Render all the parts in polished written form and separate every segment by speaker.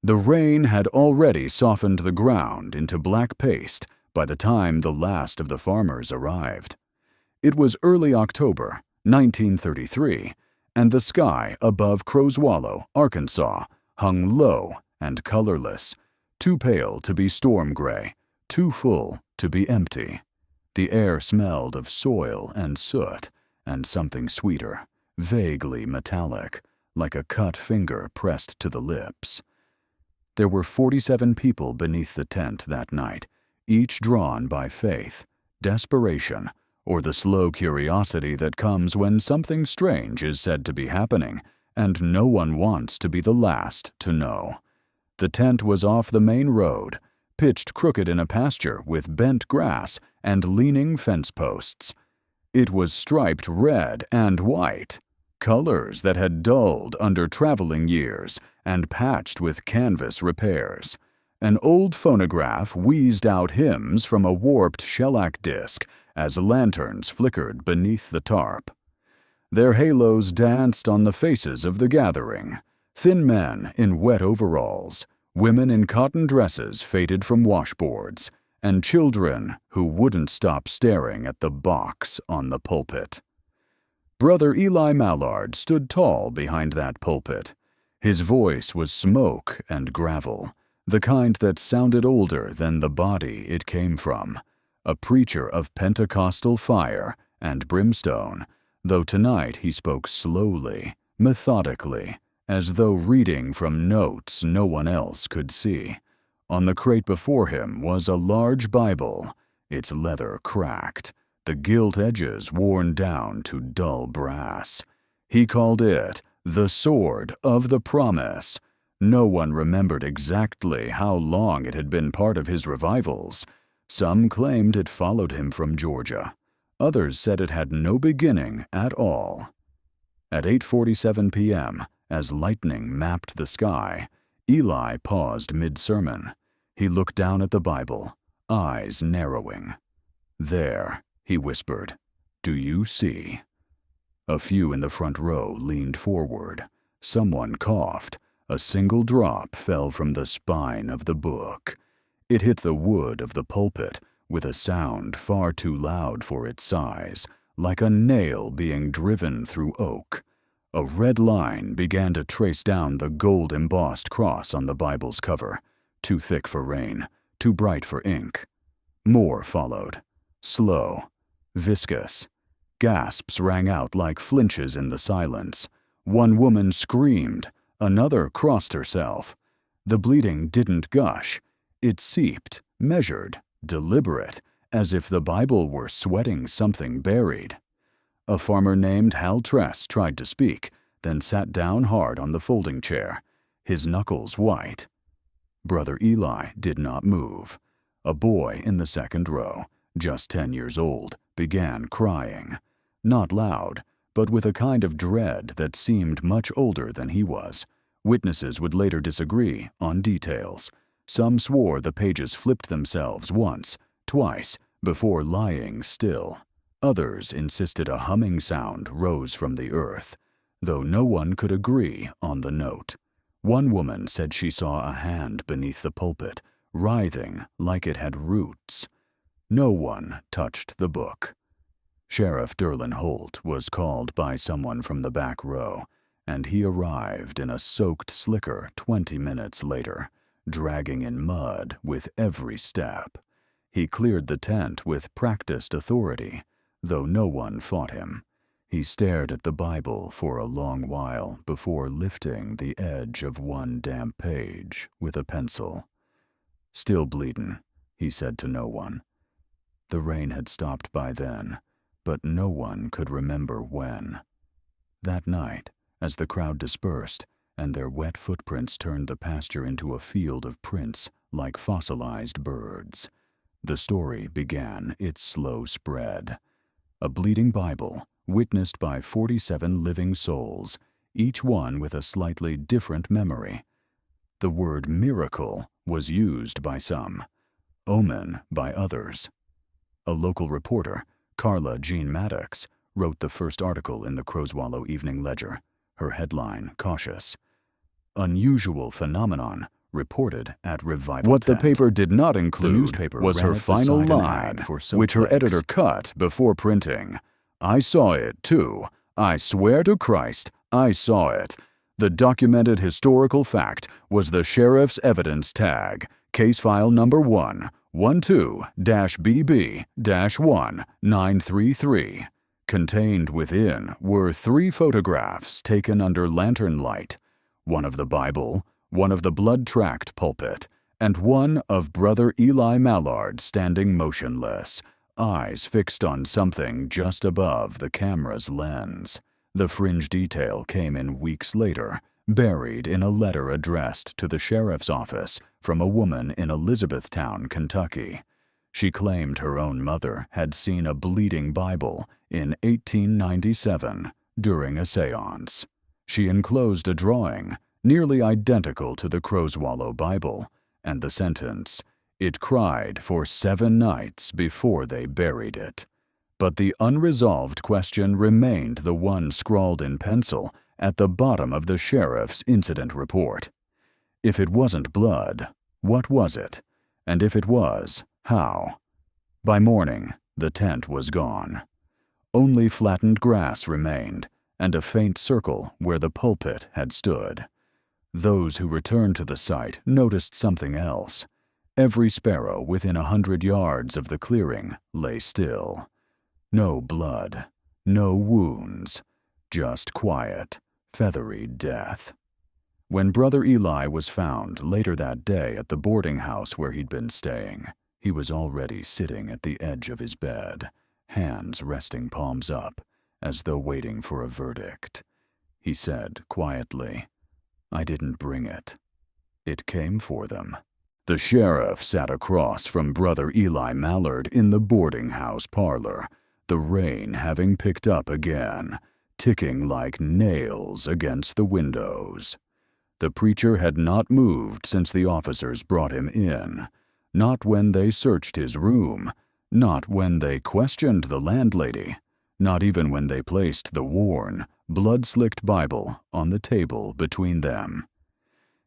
Speaker 1: The rain had already softened the ground into black paste by the time the last of the farmers arrived. It was early October, 1933, and the sky above Crowswallow, Arkansas, hung low and colorless, too pale to be storm gray, too full to be empty. The air smelled of soil and soot, and something sweeter, vaguely metallic, like a cut finger pressed to the lips. There were 47 people beneath the tent that night, each drawn by faith, desperation, or the slow curiosity that comes when something strange is said to be happening, and no one wants to be the last to know. The tent was off the main road, pitched crooked in a pasture with bent grass and leaning fence posts. It was striped red and white, colors that had dulled under traveling years and patched with canvas repairs. An old phonograph wheezed out hymns from a warped shellac disc as lanterns flickered beneath the tarp. Their halos danced on the faces of the gathering, thin men in wet overalls, women in cotton dresses faded from washboards, and children who wouldn't stop staring at the box on the pulpit. Brother Eli Mallard stood tall behind that pulpit. His voice was smoke and gravel, the kind that sounded older than the body it came from, a preacher of Pentecostal fire and brimstone, though tonight he spoke slowly, methodically, as though reading from notes no one else could see. On the crate before him was a large Bible, its leather cracked, the gilt edges worn down to dull brass. He called it the Sword of the Promise. No one remembered exactly how long it had been part of his revivals. Some claimed it followed him from Georgia. Others said it had no beginning at all. At 8:47 p.m., as lightning mapped the sky, Eli paused mid-sermon. He looked down at the Bible, eyes narrowing. "There," he whispered. "Do you see?" A few in the front row leaned forward. Someone coughed. A single drop fell from the spine of the book. It hit the wood of the pulpit with a sound far too loud for its size, like a nail being driven through oak. A red line began to trace down the gold-embossed cross on the Bible's cover, too thick for rain, too bright for ink. More followed, slow, viscous. Gasps rang out like flinches in the silence. One woman screamed, another crossed herself. The bleeding didn't gush. It seeped, measured, deliberate, as if the Bible were sweating something buried. A farmer named Hal Tress tried to speak, then sat down hard on the folding chair, his knuckles white. Brother Eli did not move. A boy in the second row, just 10 years old, began crying. Not loud, but with a kind of dread that seemed much older than he was. Witnesses would later disagree on details. Some swore the pages flipped themselves once, twice, before lying still. Others insisted a humming sound rose from the earth, though no one could agree on the note. One woman said she saw a hand beneath the pulpit, writhing like it had roots. No one touched the book. Sheriff Derlin Holt was called by someone from the back row, and he arrived in a soaked slicker 20 minutes later, dragging in mud with every step. He cleared the tent with practiced authority, though no one fought him. He stared at the Bible for a long while before lifting the edge of one damp page with a pencil. "Still bleedin'," he said to no one. The rain had stopped by then, but no one could remember when. That night, as the crowd dispersed and their wet footprints turned the pasture into a field of prints like fossilized birds, the story began its slow spread. A bleeding Bible, witnessed by 47 living souls, each one with a slightly different memory. The word miracle was used by some, omen by others. A local reporter, Carla Jean Maddox, wrote the first article in the Crowswallow Evening Ledger, her headline cautious. "Unusual phenomenon reported at Revival What Tent. The paper did not include was her final line, which her editor cut before printing. "I saw it, too. I swear to Christ, I saw it." The documented historical fact was the sheriff's evidence tag, case file number 112-BB-1933. Contained within were 3 photographs taken under lantern light, one of the Bible, one of the blood-tracked pulpit, and one of Brother Eli Mallard standing motionless, eyes fixed on something just above the camera's lens. The fringe detail came in weeks later, buried in a letter addressed to the sheriff's office from a woman in Elizabethtown, Kentucky. She claimed her own mother had seen a bleeding Bible in 1897 during a séance. She enclosed a drawing, nearly identical to the Crowswallow Bible, and the sentence, "It cried for 7 nights before they buried it." But the unresolved question remained the one scrawled in pencil at the bottom of the sheriff's incident report. If it wasn't blood, what was it? And if it was, how? By morning, the tent was gone. Only flattened grass remained, and a faint circle where the pulpit had stood. Those who returned to the site noticed something else. Every sparrow within 100 yards of the clearing lay still. No blood, no wounds, just quiet, feathery death. When Brother Eli was found later that day at the boarding house where he'd been staying, he was already sitting at the edge of his bed, hands resting palms up, as though waiting for a verdict. He said quietly, "I didn't bring it. It came for them." The sheriff sat across from Brother Eli Mallard in the boarding house parlor, the rain having picked up again, ticking like nails against the windows. The preacher had not moved since the officers brought him in, not when they searched his room, not when they questioned the landlady, not even when they placed the worn, blood-slicked Bible on the table between them.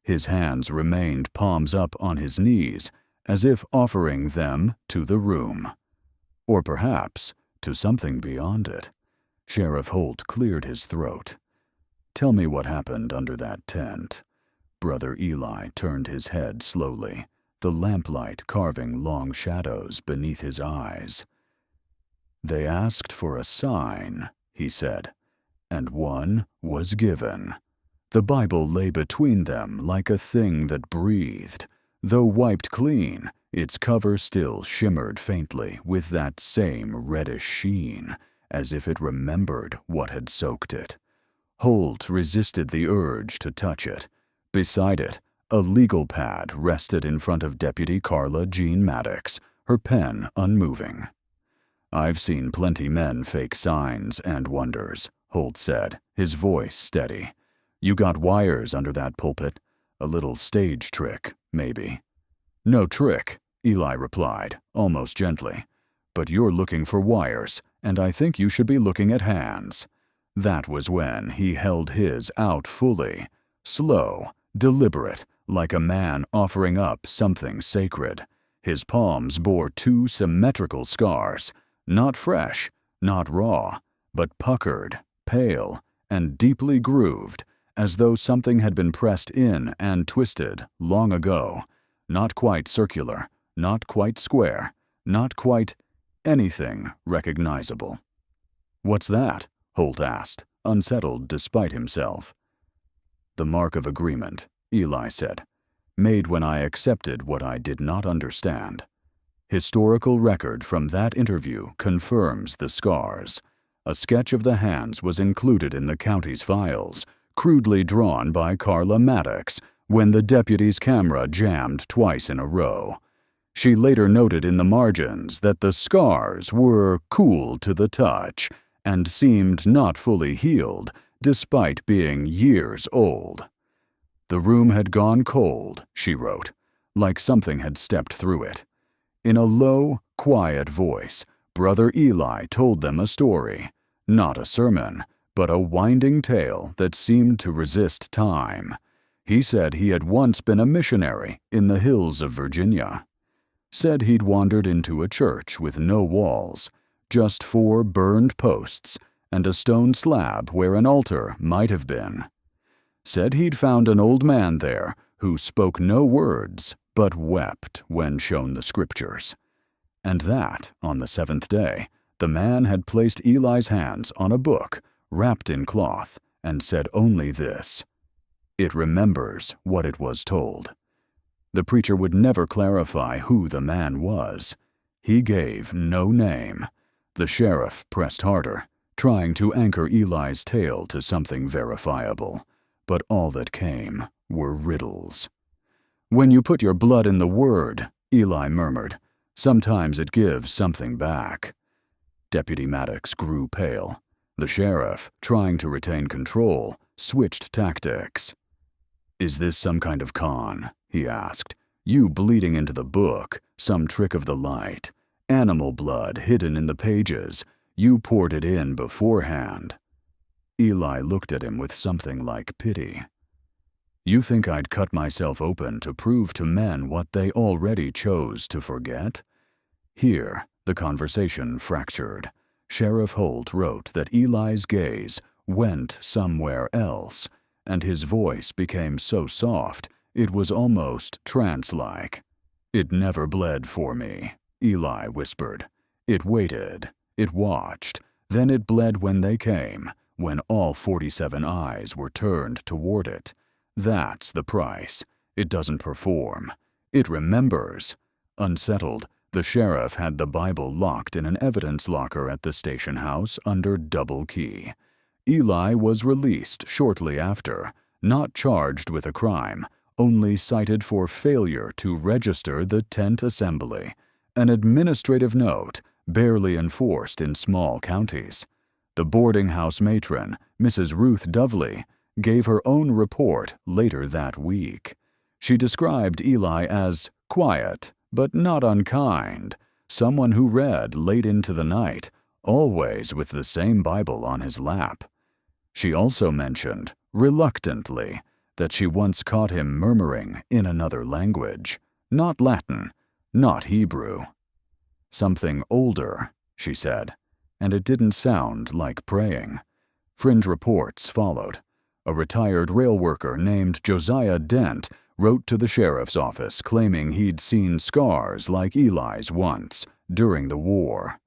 Speaker 1: His hands remained palms up on his knees, as if offering them to the room. Or perhaps to something beyond it. Sheriff Holt cleared his throat. "Tell me what happened under that tent." Brother Eli turned his head slowly, the lamplight carving long shadows beneath his eyes. "They asked for a sign," he said, "and one was given. The Bible lay between them like a thing that breathed. Though wiped clean, its cover still shimmered faintly with that same reddish sheen, as if it remembered what had soaked it. Holt resisted the urge to touch it. Beside it, a legal pad rested in front of Deputy Carla Jean Maddox, her pen unmoving. "I've seen plenty men fake signs and wonders," Holt said, his voice steady. "You got wires under that pulpit. A little stage trick, maybe." "No trick," Eli replied, almost gently. "But you're looking for wires, and I think you should be looking at hands." That was when he held his out fully, slow, deliberate, like a man offering up something sacred. His palms bore 2 symmetrical scars, not fresh, not raw, but puckered, pale, and deeply grooved, as though something had been pressed in and twisted long ago, not quite circular, not quite square, not quite anything recognizable. "What's that?" Holt asked, unsettled despite himself. "The mark of agreement," Eli said, "made when I accepted what I did not understand. Historical record from that interview confirms the scars. A sketch of the hands was included in the county's files, crudely drawn by Carla Maddox when the deputy's camera jammed twice in a row. She later noted in the margins that the scars were cool to the touch and seemed not fully healed, despite being years old. The room had gone cold, she wrote, like something had stepped through it. In a low, quiet voice, Brother Eli told them a story, not a sermon, but a winding tale that seemed to resist time. He said he had once been a missionary in the hills of Virginia. Said he'd wandered into a church with no walls, just 4 burned posts and a stone slab where an altar might have been. Said he'd found an old man there who spoke no words but wept when shown the scriptures. And that, on the 7th day, the man had placed Eli's hands on a book wrapped in cloth and said only this: "It remembers what it was told." The preacher would never clarify who the man was. He gave no name. The sheriff pressed harder, trying to anchor Eli's tale to something verifiable, but all that came were riddles. "When you put your blood in the Word," Eli murmured, "sometimes it gives something back." Deputy Maddox grew pale. The sheriff, trying to retain control, switched tactics. "Is this some kind of con?" he asked. "You bleeding into the book, some trick of the light, animal blood hidden in the pages, you poured it in beforehand." Eli looked at him with something like pity. "You think I'd cut myself open to prove to men what they already chose to forget?" Here, the conversation fractured. Sheriff Holt wrote that Eli's gaze went somewhere else, and his voice became so soft it was almost trance-like. "It never bled for me," Eli whispered. "It waited, it watched, then it bled when they came, when all 47 eyes were turned toward it. That's the price. It doesn't perform. It remembers." Unsettled, the sheriff had the Bible locked in an evidence locker at the station house under double key. Eli was released shortly after, not charged with a crime, only cited for failure to register the tent assembly, an administrative note barely enforced in small counties. The boarding house matron, Mrs. Ruth Dovely, gave her own report later that week. She described Eli as quiet, but not unkind, someone who read late into the night, always with the same Bible on his lap. She also mentioned, reluctantly, that she once caught him murmuring in another language, not Latin, not Hebrew. "Something older," she said, and it didn't sound like praying. Fringe reports followed. A retired rail worker named Josiah Dent wrote to the sheriff's office claiming he'd seen scars like Eli's once, during the war.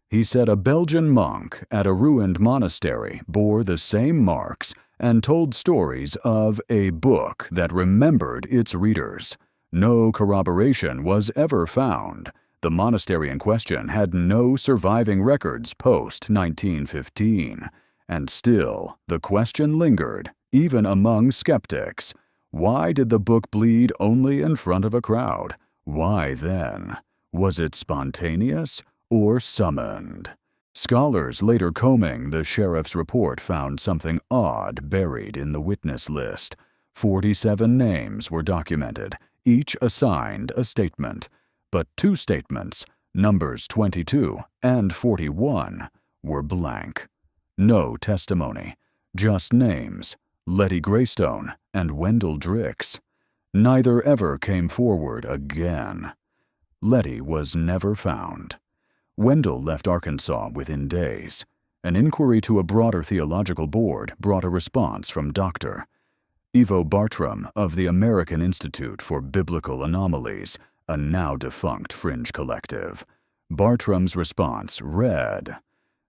Speaker 1: He said a Belgian monk at a ruined monastery bore the same marks and told stories of a book that remembered its readers. No corroboration was ever found. The monastery in question had no surviving records post-1915. And still, the question lingered, even among skeptics. Why did the book bleed only in front of a crowd? Why then? Was it spontaneous or summoned? Scholars later combing the sheriff's report found something odd buried in the witness list. 47 names were documented, each assigned a statement. But 2 statements, numbers 22 and 41, were blank. No testimony, just names, Letty Greystone and Wendell Drix. Neither ever came forward again. Letty was never found. Wendell left Arkansas within days. An inquiry to a broader theological board brought a response from Dr. Ivo Bartram of the American Institute for Biblical Anomalies, a now-defunct fringe collective. Bartram's response read,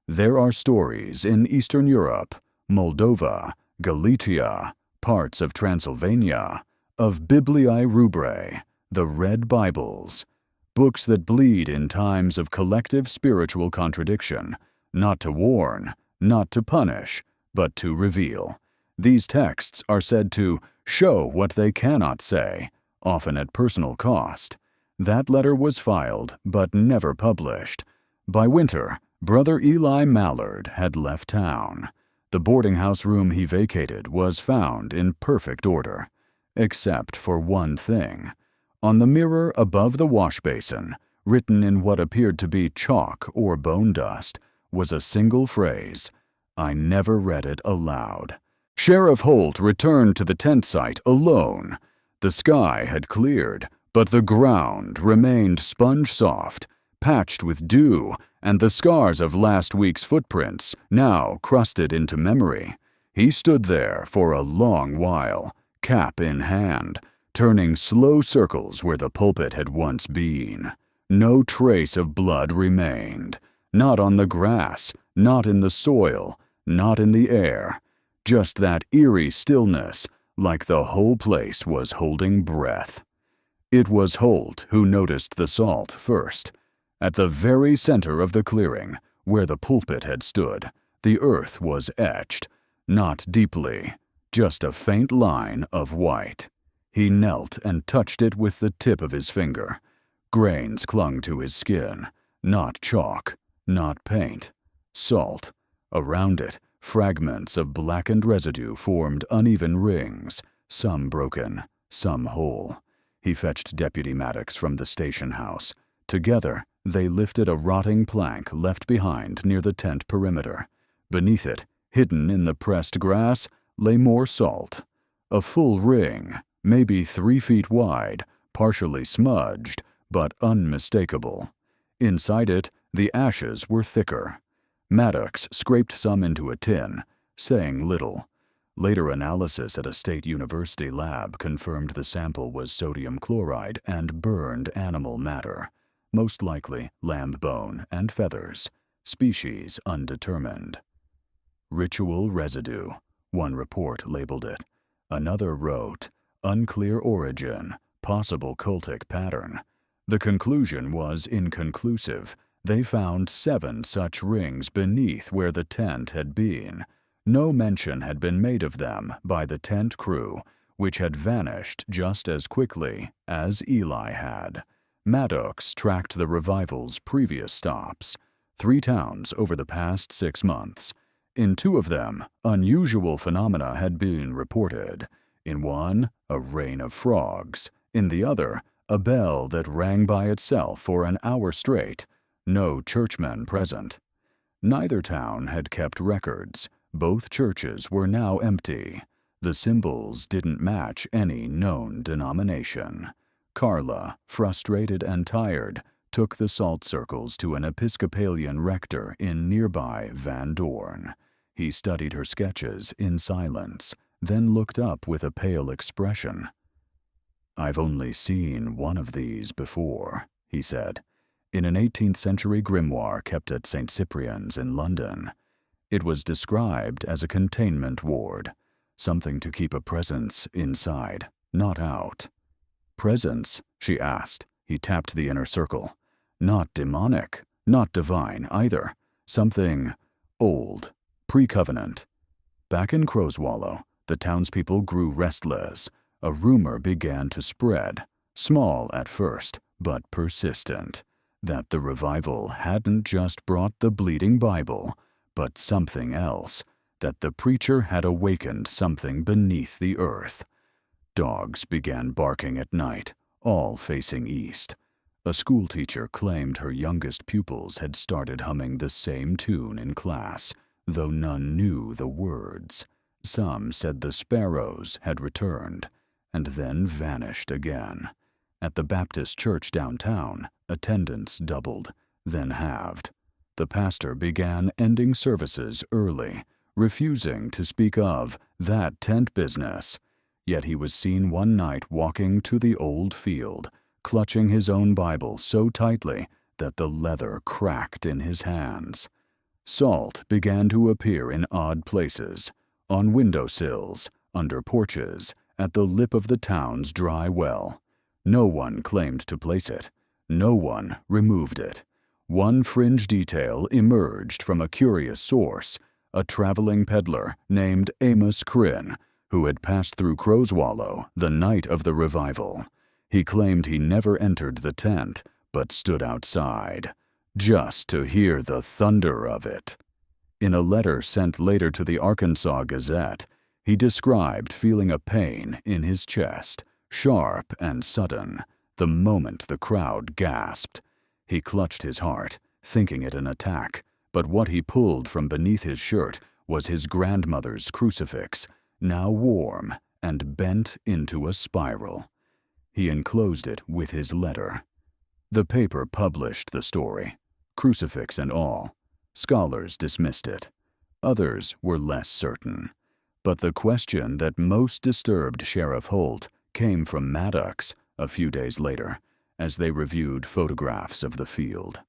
Speaker 1: "There are stories in Eastern Europe, Moldova, Galicia, parts of Transylvania, of Bibliae Rubrae, the Red Bibles, books that bleed in times of collective spiritual contradiction, not to warn, not to punish, but to reveal. These texts are said to show what they cannot say, often at personal cost. That letter was filed, but never published. By winter, Brother Eli Mallard had left town. The boarding house room he vacated was found in perfect order, except for one thing. On the mirror above the wash basin, written in what appeared to be chalk or bone dust, was a single phrase. I never read it aloud. Sheriff Holt returned to the tent site alone. The sky had cleared, but the ground remained sponge-soft, patched with dew, and the scars of last week's footprints now crusted into memory. He stood there for a long while, cap in hand, turning slow circles where the pulpit had once been. No trace of blood remained, not on the grass, not in the soil, not in the air. Just that eerie stillness, like the whole place was holding breath. It was Holt who noticed the salt first. At the very center of the clearing, where the pulpit had stood, the earth was etched, not deeply, just a faint line of white. He knelt and touched it with the tip of his finger. Grains clung to his skin, not chalk, not paint, salt. Around it, fragments of blackened residue formed uneven rings, some broken, some whole. He fetched Deputy Maddox from the station house. Together, they lifted a rotting plank left behind near the tent perimeter. Beneath it, hidden in the pressed grass, lay more salt. A full ring, maybe 3 feet wide, partially smudged, but unmistakable. Inside it, the ashes were thicker. Maddox scraped some into a tin, saying little. Later analysis at a state university lab confirmed the sample was sodium chloride and burned animal matter, most likely lamb bone and feathers, species undetermined. Ritual residue, one report labeled it. Another wrote, unclear origin, possible cultic pattern. The conclusion was inconclusive. They found 7 such rings beneath where the tent had been. No mention had been made of them by the tent crew, which had vanished just as quickly as Eli had. Maddox tracked the revival's previous stops, 3 towns over the past 6 months. In 2 of them, unusual phenomena had been reported. In one, a rain of frogs. In the other, a bell that rang by itself for an hour straight. No churchmen present. Neither town had kept records. Both churches were now empty. The symbols didn't match any known denomination. Carla, frustrated and tired, took the salt circles to an Episcopalian rector in nearby Van Dorn. He studied her sketches in silence, then looked up with a pale expression. "I've only seen one of these before," he said, "in an 18th century grimoire kept at St. Cyprian's in London. It was described as a containment ward, something to keep a presence inside, not out." "Presence?" she asked. He tapped the inner circle. "Not demonic, not divine either. Something old, pre-covenant." Back in Crowswallow, the townspeople grew restless. A rumor began to spread, small at first, but persistent, that the revival hadn't just brought the bleeding Bible, but something else, that the preacher had awakened something beneath the earth. Dogs began barking at night, all facing east. A schoolteacher claimed her youngest pupils had started humming the same tune in class, though none knew the words. Some said the sparrows had returned, and then vanished again. At the Baptist church downtown, attendance doubled, then halved. The pastor began ending services early, refusing to speak of that tent business. Yet he was seen one night walking to the old field, clutching his own Bible so tightly that the leather cracked in his hands. Salt began to appear in odd places, on windowsills, under porches, at the lip of the town's dry well. No one claimed to place it. No one removed it. One fringe detail emerged from a curious source, a traveling peddler named Amos Crinn, who had passed through Crowswallow the night of the revival. He claimed he never entered the tent, but stood outside, just to hear the thunder of it. In a letter sent later to the Arkansas Gazette, he described feeling a pain in his chest, sharp and sudden, the moment the crowd gasped. He clutched his heart, thinking it an attack, but what he pulled from beneath his shirt was his grandmother's crucifix, now warm and bent into a spiral. He enclosed it with his letter. The paper published the story, crucifix and all. Scholars dismissed it. Others were less certain. But the question that most disturbed Sheriff Holt came from Maddox a few days later, as they reviewed photographs of the field.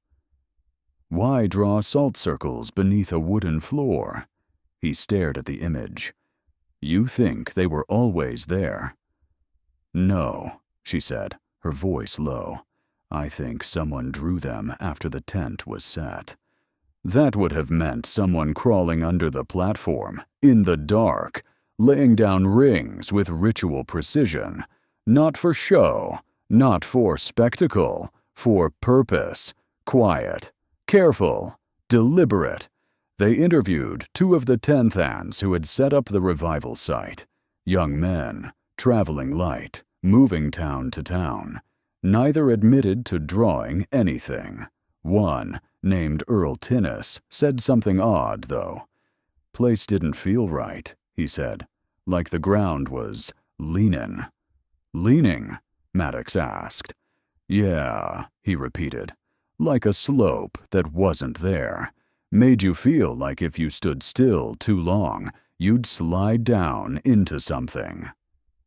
Speaker 1: Why draw salt circles beneath a wooden floor? He stared at the image. You think they were always there? No, she said, her voice low. I think someone drew them after the tent was set. That would have meant someone crawling under the platform, in the dark, laying down rings with ritual precision, not for show, not for spectacle, for purpose, quiet, careful, deliberate. They interviewed 2 of the 10th who had set up the revival site, young men, traveling light, moving town to town. Neither admitted to drawing anything. One, named Earl Tinnis, said something odd, though. Place didn't feel right, he said, like the ground was leanin'. Leaning? Maddox asked. Yeah, he repeated, like a slope that wasn't there. Made you feel like if you stood still too long, you'd slide down into something.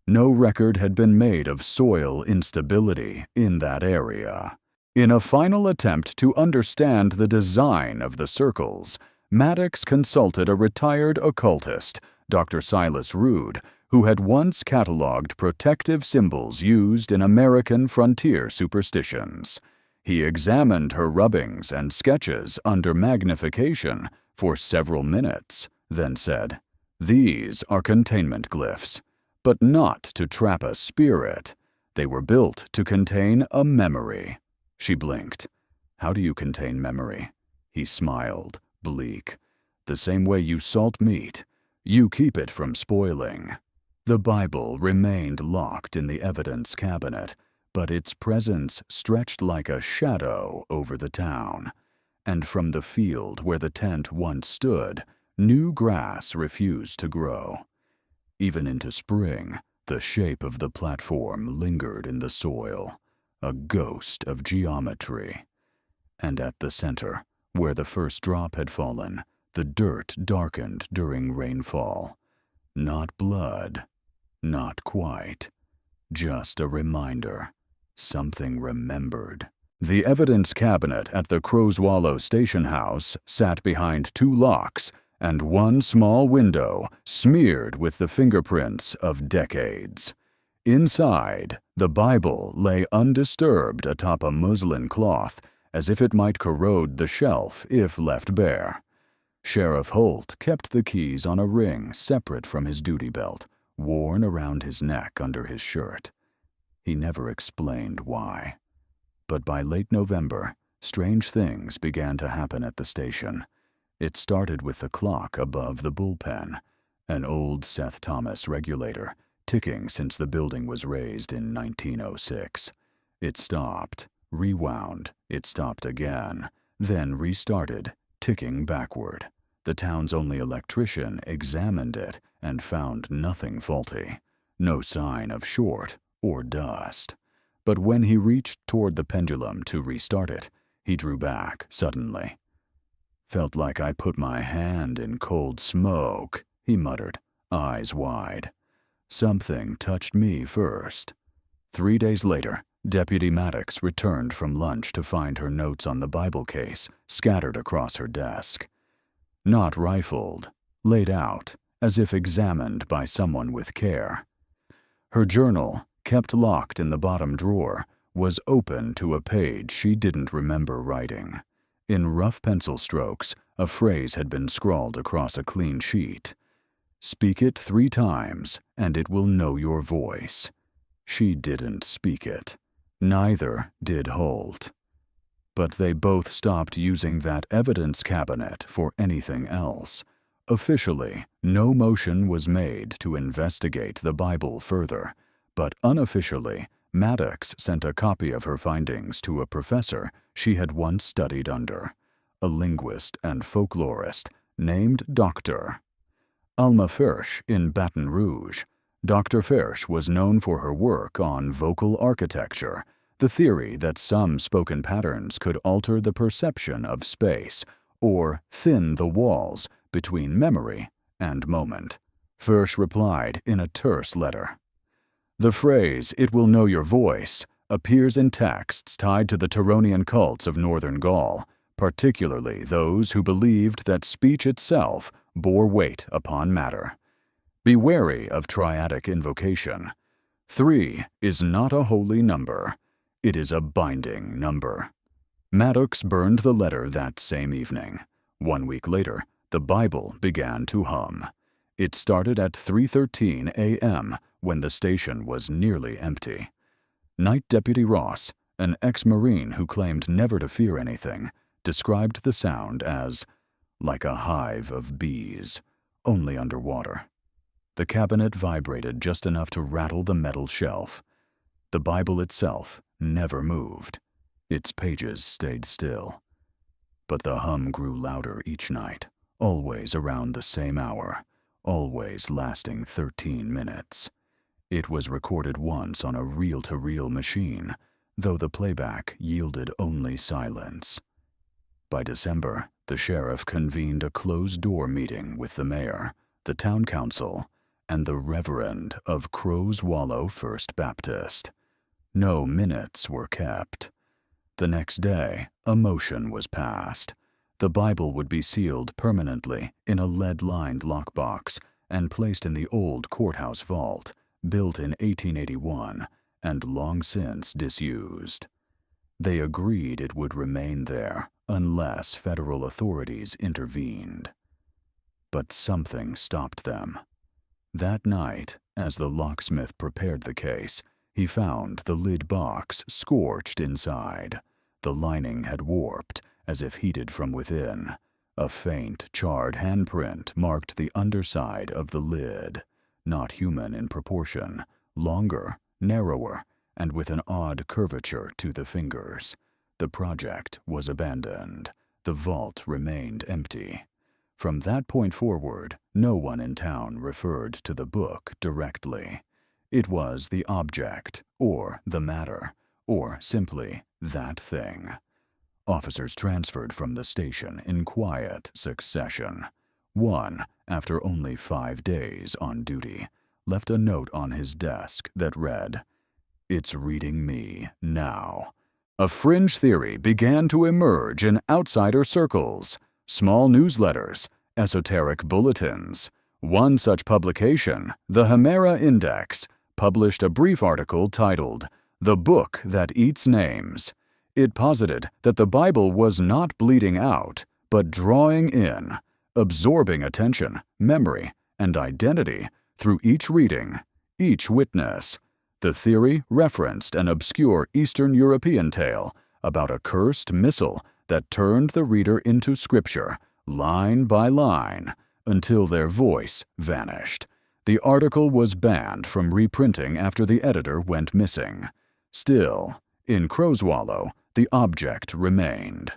Speaker 1: No record had been made of soil instability in that area. In a final attempt to understand the design of the circles, Maddox consulted a retired occultist, Dr. Silas Rood, who had once cataloged protective symbols used in American frontier superstitions. He examined her rubbings and sketches under magnification for several minutes, then said, "These are containment glyphs, but not to trap a spirit. They were built to contain a memory." She blinked. "How do you contain memory?" He smiled, bleak. "The same way you salt meat. You keep it from spoiling." The Bible remained locked in the evidence cabinet, but its presence stretched like a shadow over the town. And from the field where the tent once stood, new grass refused to grow. Even into spring, the shape of the platform lingered in the soil, a ghost of geometry. And at the center, where the first drop had fallen, the dirt darkened during rainfall. Not blood, not quite, just a reminder, something remembered. The evidence cabinet at the Crowswallow station house sat behind 2 locks and one small window smeared with the fingerprints of decades. Inside, the Bible lay undisturbed atop a muslin cloth, as if it might corrode the shelf if left bare. Sheriff Holt kept the keys on a ring separate from his duty belt, worn around his neck under his shirt. He never explained why. But by late November, strange things began to happen at the station. It started with the clock above the bullpen, an old Seth Thomas regulator, ticking since the building was raised in 1906. It stopped, rewound, it stopped again, then restarted, ticking backward. The town's only electrician examined it and found nothing faulty, no sign of short or dust. But when he reached toward the pendulum to restart it, he drew back suddenly. "Felt like I put my hand in cold smoke," he muttered, eyes wide. "Something touched me first." 3 days later, Deputy Maddox returned from lunch to find her notes on the Bible case scattered across her desk. Not rifled, laid out, as if examined by someone with care. Her journal, kept locked in the bottom drawer, was open to a page she didn't remember writing. In rough pencil strokes, a phrase had been scrawled across a clean sheet. "Speak it 3 times, and it will know your voice." She didn't speak it. Neither did Holt. But they both stopped using that evidence cabinet for anything else. Officially, no motion was made to investigate the Bible further, but unofficially, Maddox sent a copy of her findings to a professor she had once studied under, a linguist and folklorist named Doctor. Alma Fersch in Baton Rouge. Dr. Fersch was known for her work on vocal architecture, the theory that some spoken patterns could alter the perception of space or thin the walls between memory and moment. Fersch replied in a terse letter. The phrase, "it will know your voice," appears in texts tied to the Turonian cults of northern Gaul, particularly those who believed that speech itself bore weight upon matter. Be wary of triadic invocation. 3 is not a holy number. It is a binding number. Maddox burned the letter that same evening. 1 week later, the Bible began to hum. It started at 3:13 a.m. when the station was nearly empty. Night Deputy Ross, an ex-Marine who claimed never to fear anything, described the sound as like a hive of bees, only underwater. The cabinet vibrated just enough to rattle the metal shelf. The Bible itself never moved. Its pages stayed still. But the hum grew louder each night, always around the same hour, always lasting 13 minutes. It was recorded once on a reel-to-reel machine, though the playback yielded only silence. By December, the sheriff convened a closed-door meeting with the mayor, the town council, and the Reverend of Crow's Wallow First Baptist. No minutes were kept. The next day, a motion was passed. The Bible would be sealed permanently in a lead-lined lockbox and placed in the old courthouse vault, built in 1881 and long since disused. They agreed it would remain there unless federal authorities intervened. But something stopped them. That night, as the locksmith prepared the case, he found the lid box scorched inside. The lining had warped, as if heated from within. A faint, charred handprint marked the underside of the lid, not human in proportion, longer, narrower, and with an odd curvature to the fingers. The project was abandoned. The vault remained empty. From that point forward, no one in town referred to the book directly. It was the object, or the matter, or simply that thing. Officers transferred from the station in quiet succession. One, after only 5 days on duty, left a note on his desk that read, "It's reading me now." A fringe theory began to emerge in outsider circles, small newsletters, esoteric bulletins. One such publication, the Hemera Index, published a brief article titled, "The Book That Eats Names." It posited that the Bible was not bleeding out, but drawing in, absorbing attention, memory, and identity through each reading, each witness. The theory referenced an obscure Eastern European tale about a cursed missile that turned the reader into scripture, line by line, until their voice vanished. The article was banned from reprinting after the editor went missing. Still, in Crow's Wallow, the object remained.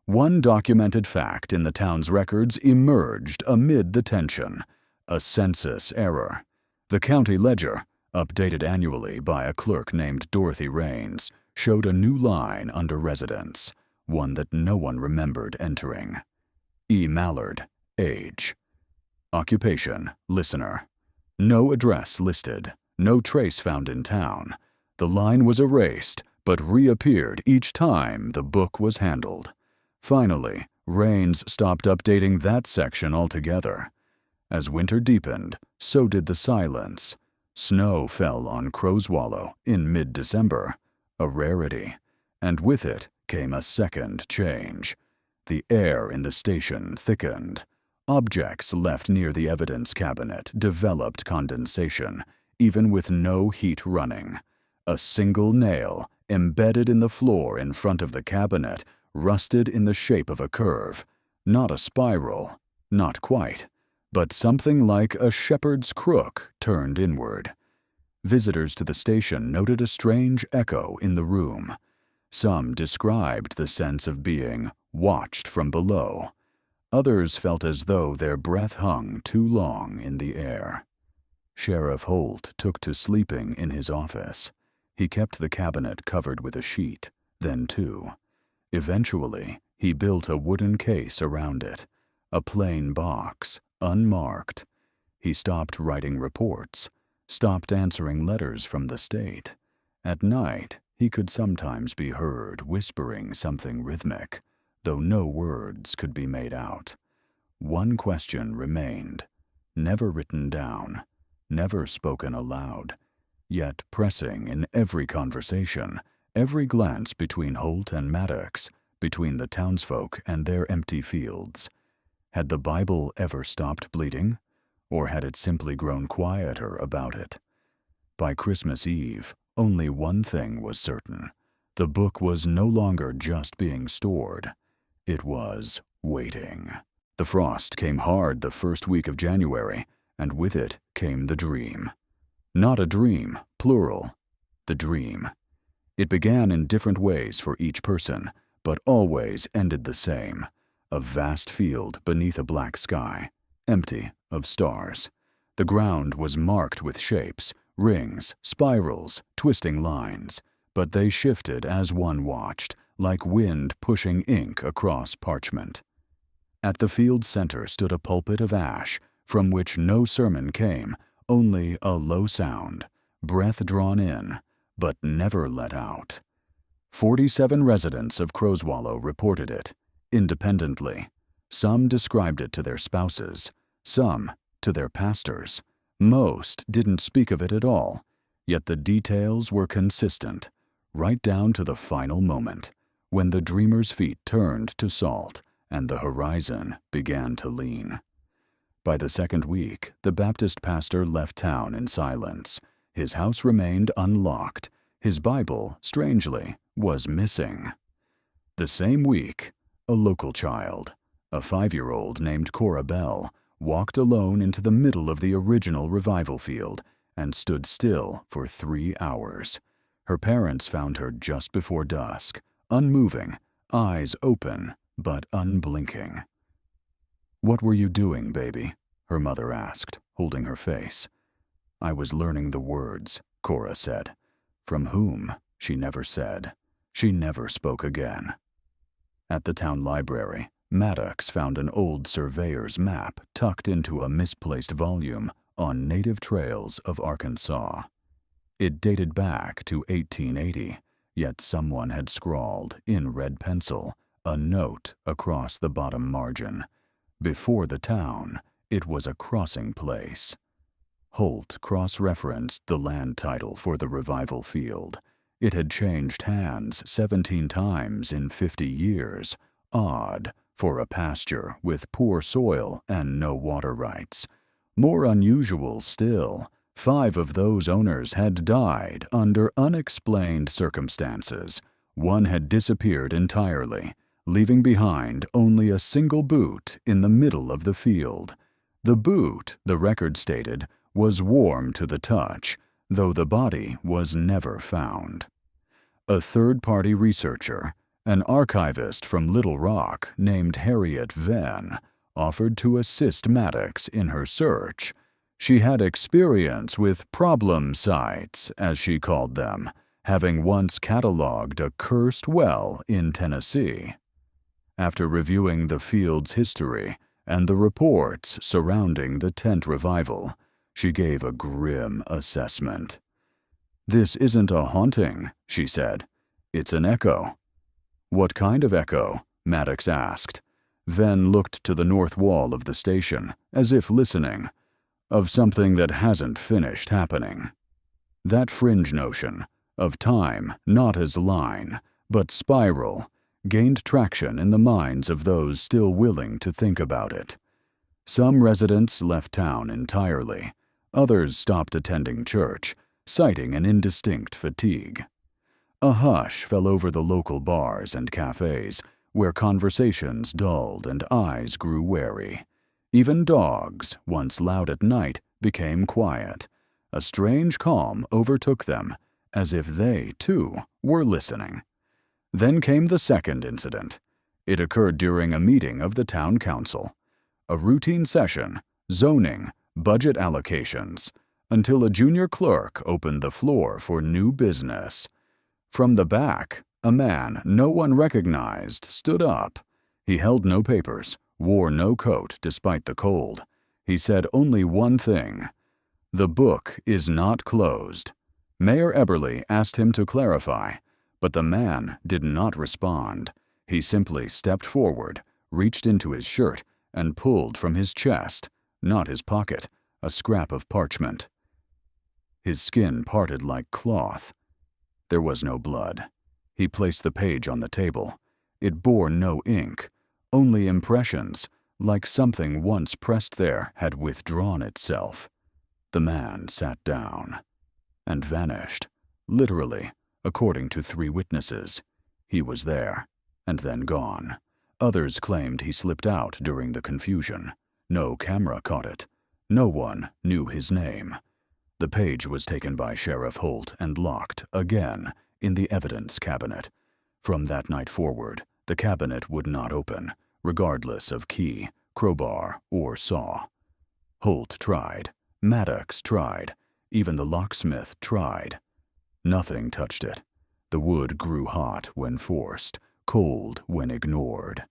Speaker 1: One documented fact in the town's records emerged amid the tension: a census error. The county ledger, updated annually by a clerk named Dorothy Raines, showed a new line under residence, one that no one remembered entering. E. Mallard, age. Occupation, listener. No address listed, no trace found in town. The line was erased, but reappeared each time the book was handled. Finally, Raines stopped updating that section altogether. As winter deepened, so did the silence. Snow fell on Crow's Wallow in mid-December, a rarity, and with it came a second change. The air in the station thickened. Objects left near the evidence cabinet developed condensation, even with no heat running. A single nail, embedded in the floor in front of the cabinet, rusted in the shape of a curve. Not a spiral, not quite, but something like a shepherd's crook turned inward. Visitors to the station noted a strange echo in the room. Some described the sense of being watched from below. Others felt as though their breath hung too long in the air. Sheriff Holt took to sleeping in his office. He kept the cabinet covered with a sheet, then two. Eventually, he built a wooden case around it, a plain box, unmarked. He stopped writing reports, stopped answering letters from the state. At night, he could sometimes be heard whispering something rhythmic, though no words could be made out. One question remained, never written down, never spoken aloud, yet pressing in every conversation, every glance between Holt and Maddox, between the townsfolk and their empty fields. Had the Bible ever stopped bleeding, or had it simply grown quieter about it? By Christmas Eve, only one thing was certain. The book was no longer just being stored. It was waiting. The frost came hard the first week of January, and with it came the dream. Not a dream, plural. The dream. It began in different ways for each person, but always ended the same. A vast field beneath a black sky, empty of stars. The ground was marked with shapes, rings, spirals, twisting lines, but they shifted as one watched, like wind pushing ink across parchment. At the field's center stood a pulpit of ash, from which no sermon came, only a low sound, breath drawn in, but never let out. 47 residents of Crowswallow reported it, independently. Some described it to their spouses, some to their pastors. Most didn't speak of it at all, yet the details were consistent, right down to the final moment, when the dreamer's feet turned to salt and the horizon began to lean. By the second week, the Baptist pastor left town in silence. His house remained unlocked. His Bible, strangely, was missing. The same week, a local child, a 5-year-old named Cora Bell, walked alone into the middle of the original revival field and stood still for 3 hours. Her parents found her just before dusk, unmoving, eyes open but unblinking. "What were you doing, baby?" her mother asked, holding her face. "I was learning the words," Cora said. From whom, she never said. She never spoke again. At the town library, Maddox found an old surveyor's map tucked into a misplaced volume on native trails of Arkansas. It dated back to 1880, yet someone had scrawled, in red pencil, a note across the bottom margin. Before the town, it was a crossing place. Holt cross-referenced the land title for the revival field. It had changed hands 17 times in 50 years. Odd for a pasture with poor soil and no water rights. More unusual still, 5 of those owners had died under unexplained circumstances. One had disappeared entirely, leaving behind only a single boot in the middle of the field. The boot, the record stated, was warm to the touch, though the body was never found. A third-party researcher, an archivist from Little Rock named Harriet Venn, offered to assist Maddox in her search. She had experience with problem sites, as she called them, having once cataloged a cursed well in Tennessee. After reviewing the field's history and the reports surrounding the tent revival, she gave a grim assessment. "This isn't a haunting," she said. "It's an echo." "What kind of echo?" Maddox asked. Venn looked to the north wall of the station, as if listening. "Of something that hasn't finished happening." That fringe notion, of time not as line, but spiral, gained traction in the minds of those still willing to think about it. Some residents left town entirely. Others stopped attending church, citing an indistinct fatigue. A hush fell over the local bars and cafes, where conversations dulled and eyes grew wary. Even dogs, once loud at night, became quiet. A strange calm overtook them, as if they, too, were listening. Then came the second incident. It occurred during a meeting of the town council. A routine session, zoning, budget allocations, until a junior clerk opened the floor for new business. From the back, a man no one recognized stood up. He held no papers, wore no coat despite the cold. He said only one thing: "The book is not closed." Mayor Eberly asked him to clarify, but the man did not respond. He simply stepped forward, reached into his shirt, and pulled from his chest, not his pocket, a scrap of parchment. His skin parted like cloth. There was no blood. He placed the page on the table. It bore no ink, only impressions, like something once pressed there had withdrawn itself. The man sat down and vanished, literally, according to 3 witnesses. He was there, and then gone. Others claimed he slipped out during the confusion. No camera caught it. No one knew his name. The page was taken by Sheriff Holt and locked, again, in the evidence cabinet. From that night forward, the cabinet would not open, regardless of key, crowbar, or saw. Holt tried. Maddox tried. Even the locksmith tried. Nothing touched it. The wood grew hot when forced, cold when ignored.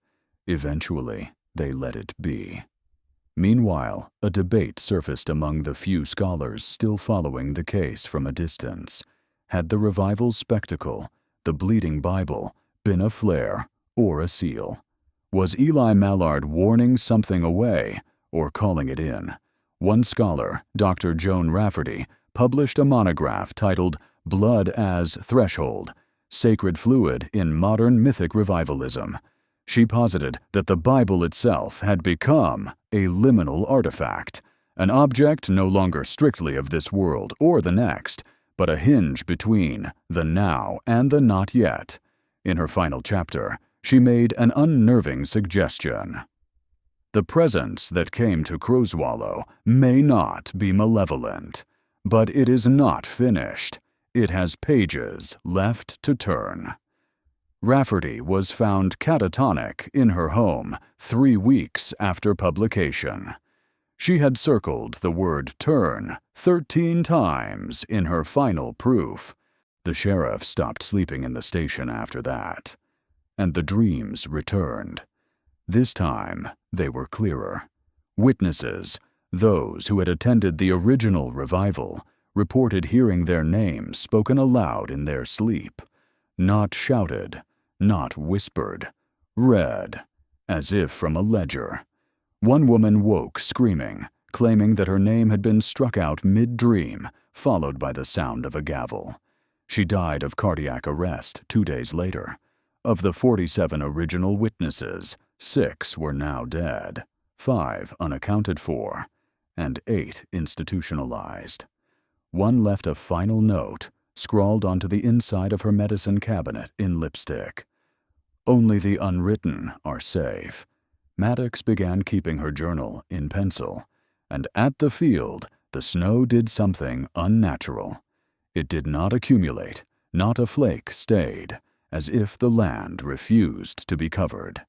Speaker 1: Eventually, they let it be. Meanwhile, a debate surfaced among the few scholars still following the case from a distance. Had the revival's spectacle, the bleeding Bible, been a flare or a seal? Was Eli Mallard warning something away or calling it in? One scholar, Dr. Joan Rafferty, published a monograph titled Blood as Threshold: Sacred Fluid in Modern Mythic Revivalism. She posited that the Bible itself had become a liminal artifact, an object no longer strictly of this world or the next, but a hinge between the now and the not yet. In her final chapter, she made an unnerving suggestion. The presence that came to Crowswallow may not be malevolent, but it is not finished. It has pages left to turn. Rafferty was found catatonic in her home 3 weeks after publication. She had circled the word turn 13 times in her final proof. The sheriff stopped sleeping in the station after that. And the dreams returned. This time, they were clearer. Witnesses, those who had attended the original revival, reported hearing their names spoken aloud in their sleep. Not shouted, not whispered, read, as if from a ledger. One woman woke screaming, claiming that her name had been struck out mid-dream, followed by the sound of a gavel. She died of cardiac arrest 2 days later. Of the 47 original witnesses, 6 were now dead, 5 unaccounted for, and 8 institutionalized. One left a final note, scrawled onto the inside of her medicine cabinet in lipstick. Only the unwritten are safe. Maddox began keeping her journal in pencil, and at the field, the snow did something unnatural. It did not accumulate, not a flake stayed, as if the land refused to be covered.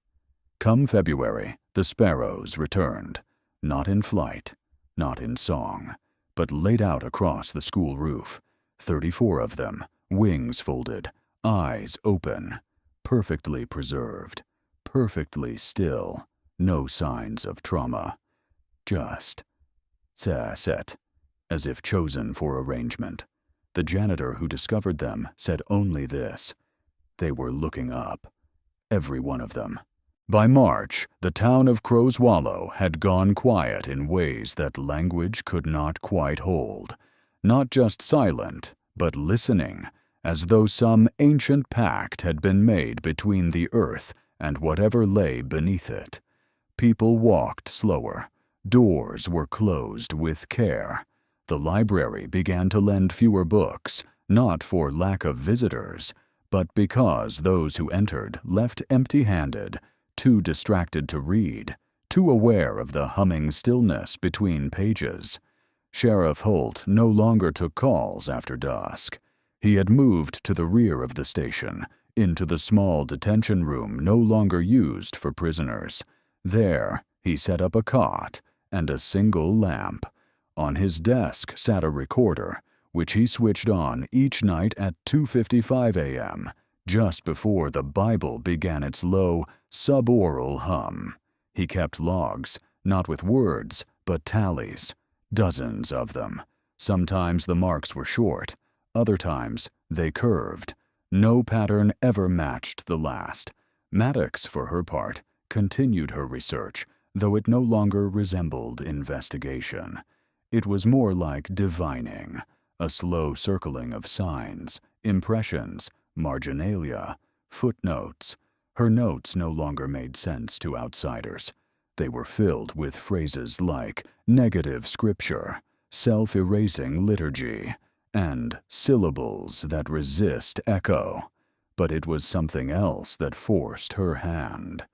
Speaker 1: Come February, the sparrows returned, not in flight, not in song, but laid out across the school roof, 34 of them, wings folded, eyes open, perfectly preserved, perfectly still, no signs of trauma. Just set, as if chosen for arrangement. The janitor who discovered them said only this: they were looking up, every one of them. By March, the town of Crowswallow had gone quiet in ways that language could not quite hold. Not just silent, but listening, as though some ancient pact had been made between the earth and whatever lay beneath it. People walked slower. Doors were closed with care. The library began to lend fewer books, not for lack of visitors, but because those who entered left empty-handed, too distracted to read, too aware of the humming stillness between pages. Sheriff Holt no longer took calls after dusk. He had moved to the rear of the station, into the small detention room no longer used for prisoners. There, he set up a cot and a single lamp. On his desk sat a recorder, which he switched on each night at 2:55 a.m., just before the Bible began its low, suboral hum. He kept logs, not with words, but tallies, dozens of them. Sometimes the marks were short, other times they curved. No pattern ever matched the last. Maddox, for her part, continued her research, though it no longer resembled investigation. It was more like divining, a slow circling of signs, impressions, marginalia, footnotes. Her notes no longer made sense to outsiders. They were filled with phrases like negative scripture, self-erasing liturgy, and syllables that resist echo. But it was something else that forced her hand.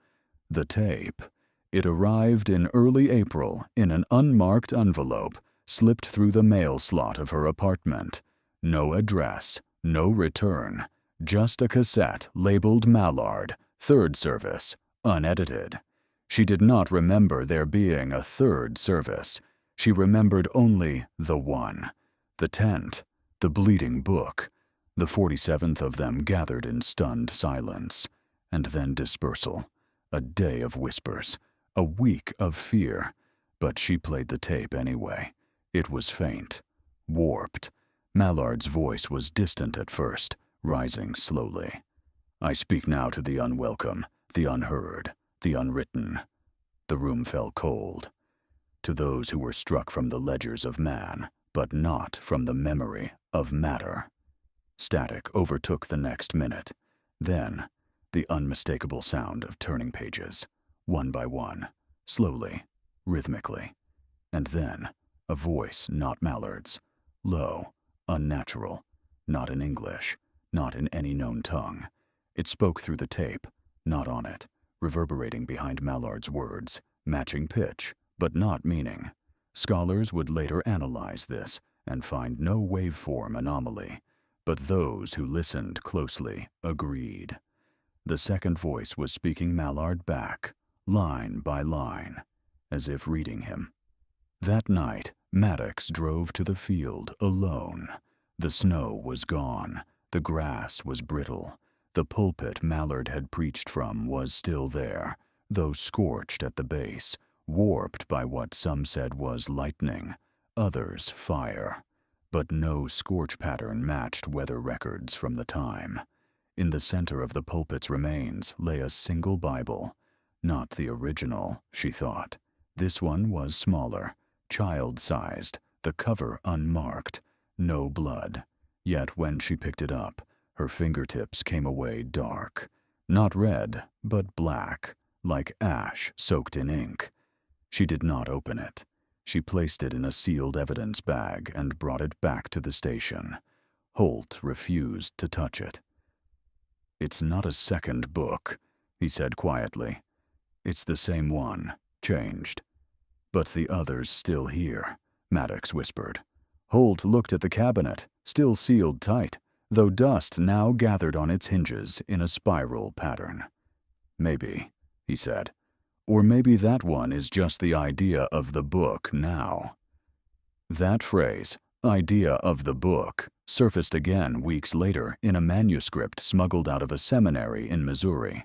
Speaker 1: The tape. It arrived in early April in an unmarked envelope, slipped through the mail slot of her apartment. No address, no return, just a cassette labeled Mallard, third service, unedited. She did not remember there being a third service. She remembered only the one, the tent, the bleeding book. The 47th of them gathered in stunned silence, and then dispersal. A day of whispers, a week of fear. But she played the tape anyway. It was faint, warped. Mallard's voice was distant at first, rising slowly. I speak now to the unwelcome, the unheard, the unwritten. The room fell cold. To those who were struck from the ledgers of man, but not from the memory of matter. Static overtook the next minute. Then, the unmistakable sound of turning pages, one by one, slowly, rhythmically. And then, a voice not Mallard's, low, unnatural, not in English, not in any known tongue. It spoke through the tape, not on it, reverberating behind Mallard's words, matching pitch, but not meaning. Scholars would later analyze this and find no waveform anomaly, but those who listened closely agreed. The second voice was speaking Mallard back, line by line, as if reading him. That night, Maddox drove to the field alone. The snow was gone. The grass was brittle. The pulpit Mallard had preached from was still there, though scorched at the base, warped by what some said was lightning, others fire. But no scorch pattern matched weather records from the time. In the center of the pulpit's remains lay a single Bible. Not the original, she thought. This one was smaller, child-sized, the cover unmarked, no blood. Yet when she picked it up, her fingertips came away dark. Not red, but black, like ash soaked in ink. She did not open it. She placed it in a sealed evidence bag and brought it back to the station. Holt refused to touch it. It's not a second book, he said quietly. It's the same one, changed. But the other's still here, Maddox whispered. Holt looked at the cabinet, still sealed tight, though dust now gathered on its hinges in a spiral pattern. Maybe, he said. Or maybe that one is just the idea of the book now. That phrase, idea of the book, surfaced again weeks later in a manuscript smuggled out of a seminary in Missouri.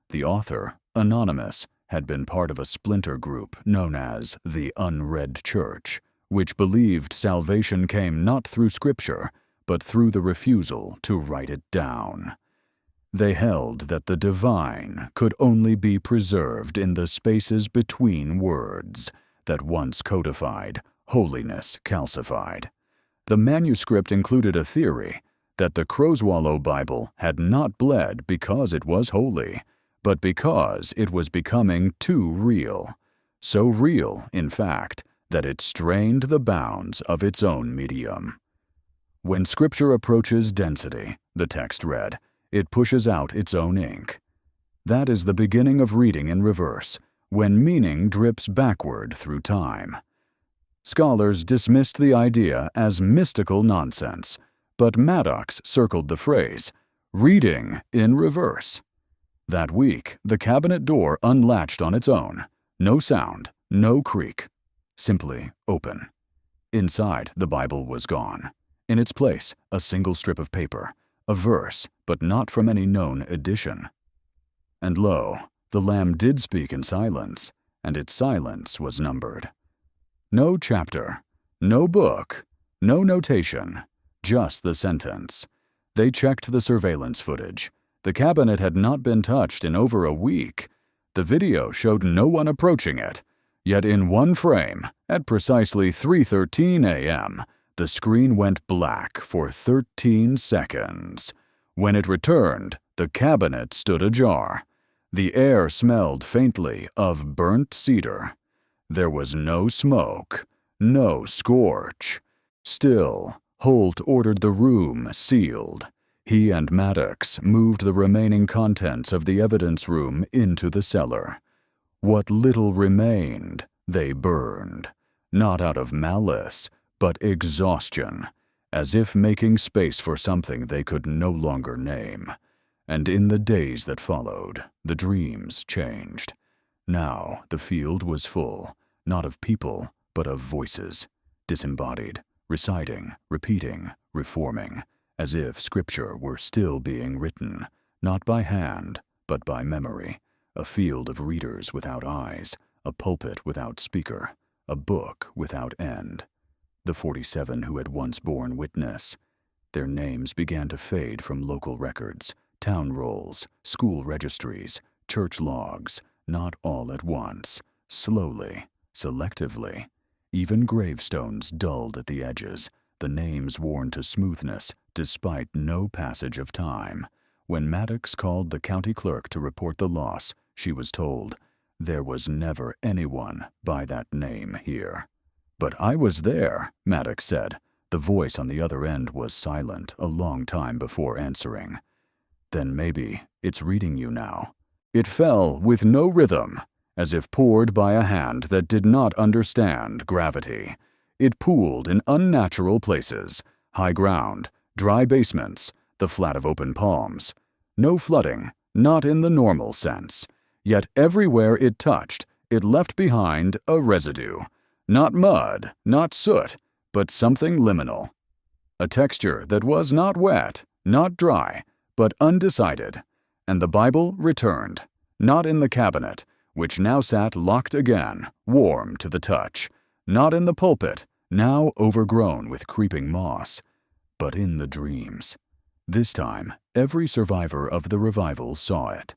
Speaker 1: The author, anonymous, had been part of a splinter group known as the Unread Church, which believed salvation came not through Scripture, but through the refusal to write it down. They held that the divine could only be preserved in the spaces between words, that once codified, holiness calcified. The manuscript included a theory that the Crowswallow Bible had not bled because it was holy, but because it was becoming too real. So real, in fact, that it strained the bounds of its own medium. When Scripture approaches density, the text read, it pushes out its own ink. That is the beginning of reading in reverse, when meaning drips backward through time. Scholars dismissed the idea as mystical nonsense, but Maddox circled the phrase, reading in reverse. That week, the cabinet door unlatched on its own. No sound, no creak. Simply open. Inside, the Bible was gone. In its place, a single strip of paper, a verse, but not from any known edition. And lo, the Lamb did speak in silence, and its silence was numbered. No chapter, no book, no notation, just the sentence. They checked the surveillance footage. The cabinet had not been touched in over a week. The video showed no one approaching it. Yet in one frame, at precisely 3:13 a.m., the screen went black for 13 seconds. When it returned, the cabinet stood ajar. The air smelled faintly of burnt cedar. There was no smoke, no scorch. Still, Holt ordered the room sealed. He and Maddox moved the remaining contents of the evidence room into the cellar. What little remained, they burned, not out of malice, but exhaustion, as if making space for something they could no longer name. And in the days that followed, the dreams changed. Now the field was full, not of people, but of voices, disembodied, reciting, repeating, reforming, as if scripture were still being written, not by hand, but by memory, a field of readers without eyes, a pulpit without speaker, a book without end. The 47 who had once borne witness. Their names began to fade from local records, town rolls, school registries, church logs, not all at once, slowly, selectively. Even gravestones dulled at the edges, the names worn to smoothness despite no passage of time. When Maddox called the county clerk to report the loss, she was told, "There was never anyone by that name here." "But I was there," Maddox said. The voice on the other end was silent a long time before answering. "Then maybe it's reading you now." It fell with no rhythm, as if poured by a hand that did not understand gravity. It pooled in unnatural places, high ground, dry basements, the flat of open palms. No flooding, not in the normal sense. Yet everywhere it touched, it left behind a residue. Not mud, not soot, but something liminal. A texture that was not wet, not dry, but undecided. And the Bible returned, not in the cabinet, which now sat locked again, warm to the touch. Not in the pulpit, now overgrown with creeping moss, but in the dreams. This time, every survivor of the revival saw it.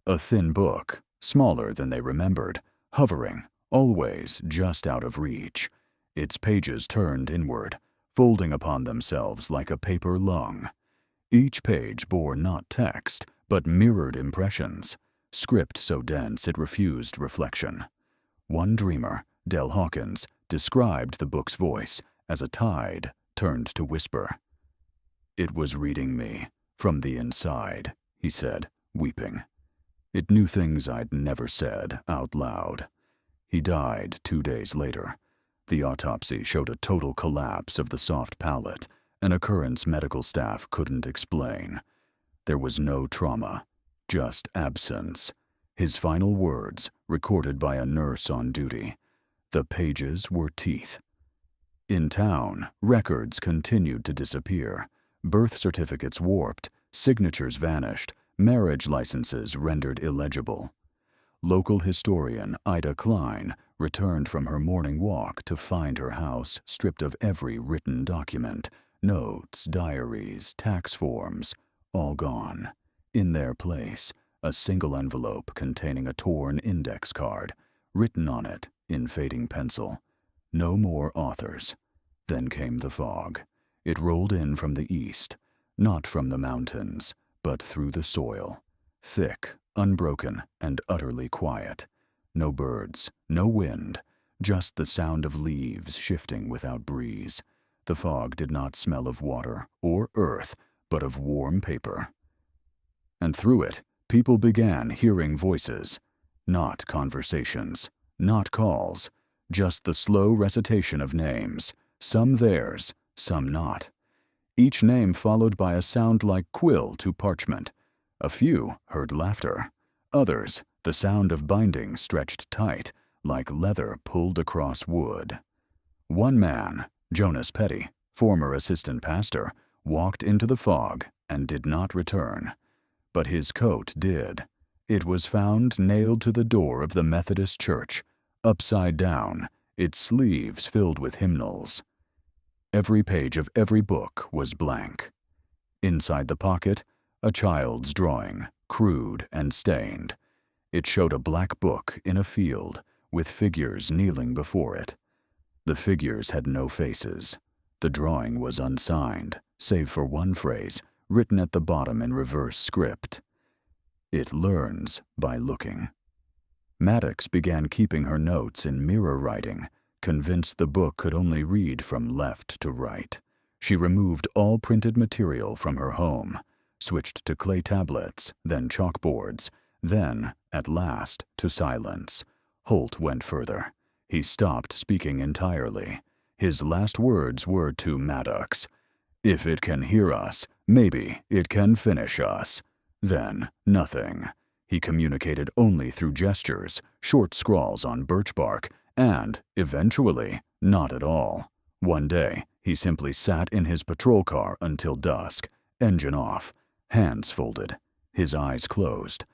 Speaker 1: A thin book, smaller than they remembered, hovering, always just out of reach. Its pages turned inward, folding upon themselves like a paper lung. Each page bore not text, but mirrored impressions, script so dense it refused reflection. One dreamer, Del Hawkins, described the book's voice as a tide turned to whisper. "It was reading me, from the inside," he said, weeping. "It knew things I'd never said out loud." He died 2 days later. The autopsy showed a total collapse of the soft palate, an occurrence medical staff couldn't explain. There was no trauma, just absence. His final words, recorded by a nurse on duty. The pages were teeth. In town, records continued to disappear. Birth certificates warped, signatures vanished, marriage licenses rendered illegible. Local historian Ida Klein returned from her morning walk to find her house stripped of every written document, notes, diaries, tax forms, all gone. In their place, a single envelope containing a torn index card, written on it in fading pencil. No more authors. Then came the fog. It rolled in from the east, not from the mountains, but through the soil. Thick, unbroken, and utterly quiet. No birds, no wind, just the sound of leaves shifting without breeze. The fog did not smell of water or earth, but of warm paper. And through it, people began hearing voices. Not conversations, not calls, just the slow recitation of names, some theirs, some not. each name followed by a sound like quill to parchment. A few heard laughter. Others, the sound of binding stretched tight, like leather pulled across wood. One man, Jonas Petty, former assistant pastor, walked into the fog and did not return. But his coat did. It was found nailed to the door of the Methodist church, upside down, its sleeves filled with hymnals. Every page of every book was blank. Inside the pocket, a child's drawing, crude and stained. It showed a black book in a field, with figures kneeling before it. The figures had no faces. The drawing was unsigned, save for one phrase, written at the bottom in reverse script. It learns by looking. Maddox began keeping her notes in mirror writing, convinced the book could only read from left to right. She removed all printed material from her home, switched to clay tablets, then chalkboards, then, at last, to silence. Holt went further. He stopped speaking entirely. His last words were to Maddox, "If it can hear us, maybe it can finish us." Then, nothing. He communicated only through gestures, short scrawls on birch bark, and, eventually, not at all. One day, he simply sat in his patrol car until dusk, engine off, hands folded, his eyes closed.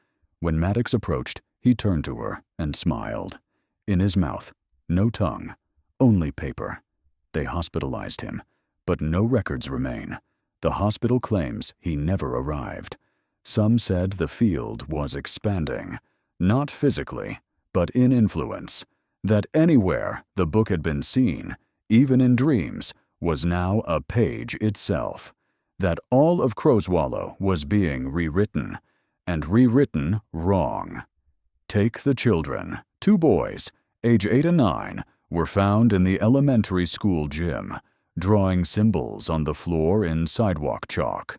Speaker 1: When Maddox approached, he turned to her and smiled. In his mouth, no tongue, only paper. They hospitalized him, but no records remain. The hospital claims he never arrived. Some said the field was expanding, not physically, but in influence. That anywhere the book had been seen, even in dreams, was now a page itself. That all of Crowswallow was being rewritten, and rewritten wrong. Take the children. 2 boys, age 8 and 9, were found in the elementary school gym, drawing symbols on the floor in sidewalk chalk.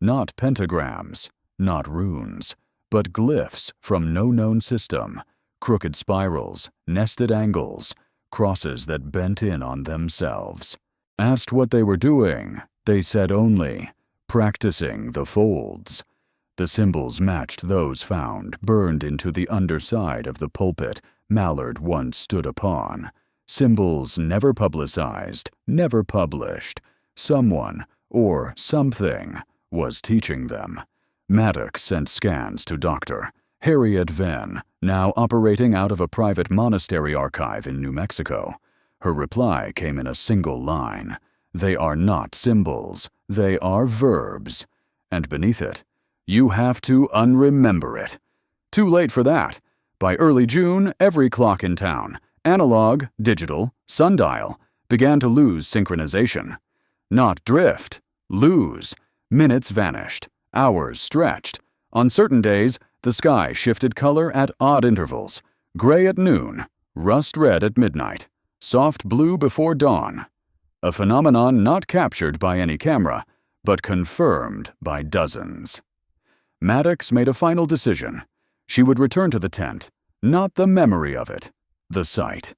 Speaker 1: Not pentagrams, not runes, but glyphs from no known system, crooked spirals, nested angles, crosses that bent in on themselves. Asked what they were doing, they said only, practicing the folds. The symbols matched those found burned into the underside of the pulpit Mallard once stood upon. Symbols never publicized, never published. Someone, or something, was teaching them. Maddox sent scans to Dr. Harriet Venn, now operating out of a private monastery archive in New Mexico. Her reply came in a single line. They are not symbols, they are verbs. And beneath it, you have to unremember it. Too late for that. By early June, every clock in town, analog, digital, sundial, began to lose synchronization. Not drift, lose. Minutes vanished, hours stretched. On certain days, the sky shifted color at odd intervals. Gray at noon, rust red at midnight, soft blue before dawn. A phenomenon not captured by any camera, but confirmed by dozens. Maddox made a final decision. She would return to the tent, not the memory of it, the sight.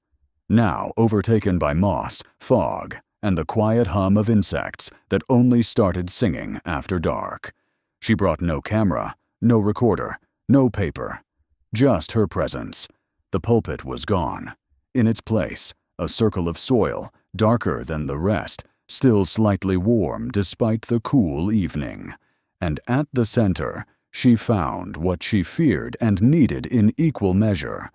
Speaker 1: Now overtaken by moss, fog, and the quiet hum of insects that only started singing after dark. She brought no camera, no recorder, no paper. Just her presence. The pulpit was gone. In its place, a circle of soil, darker than the rest, still slightly warm despite the cool evening. And at the center, she found what she feared and needed in equal measure.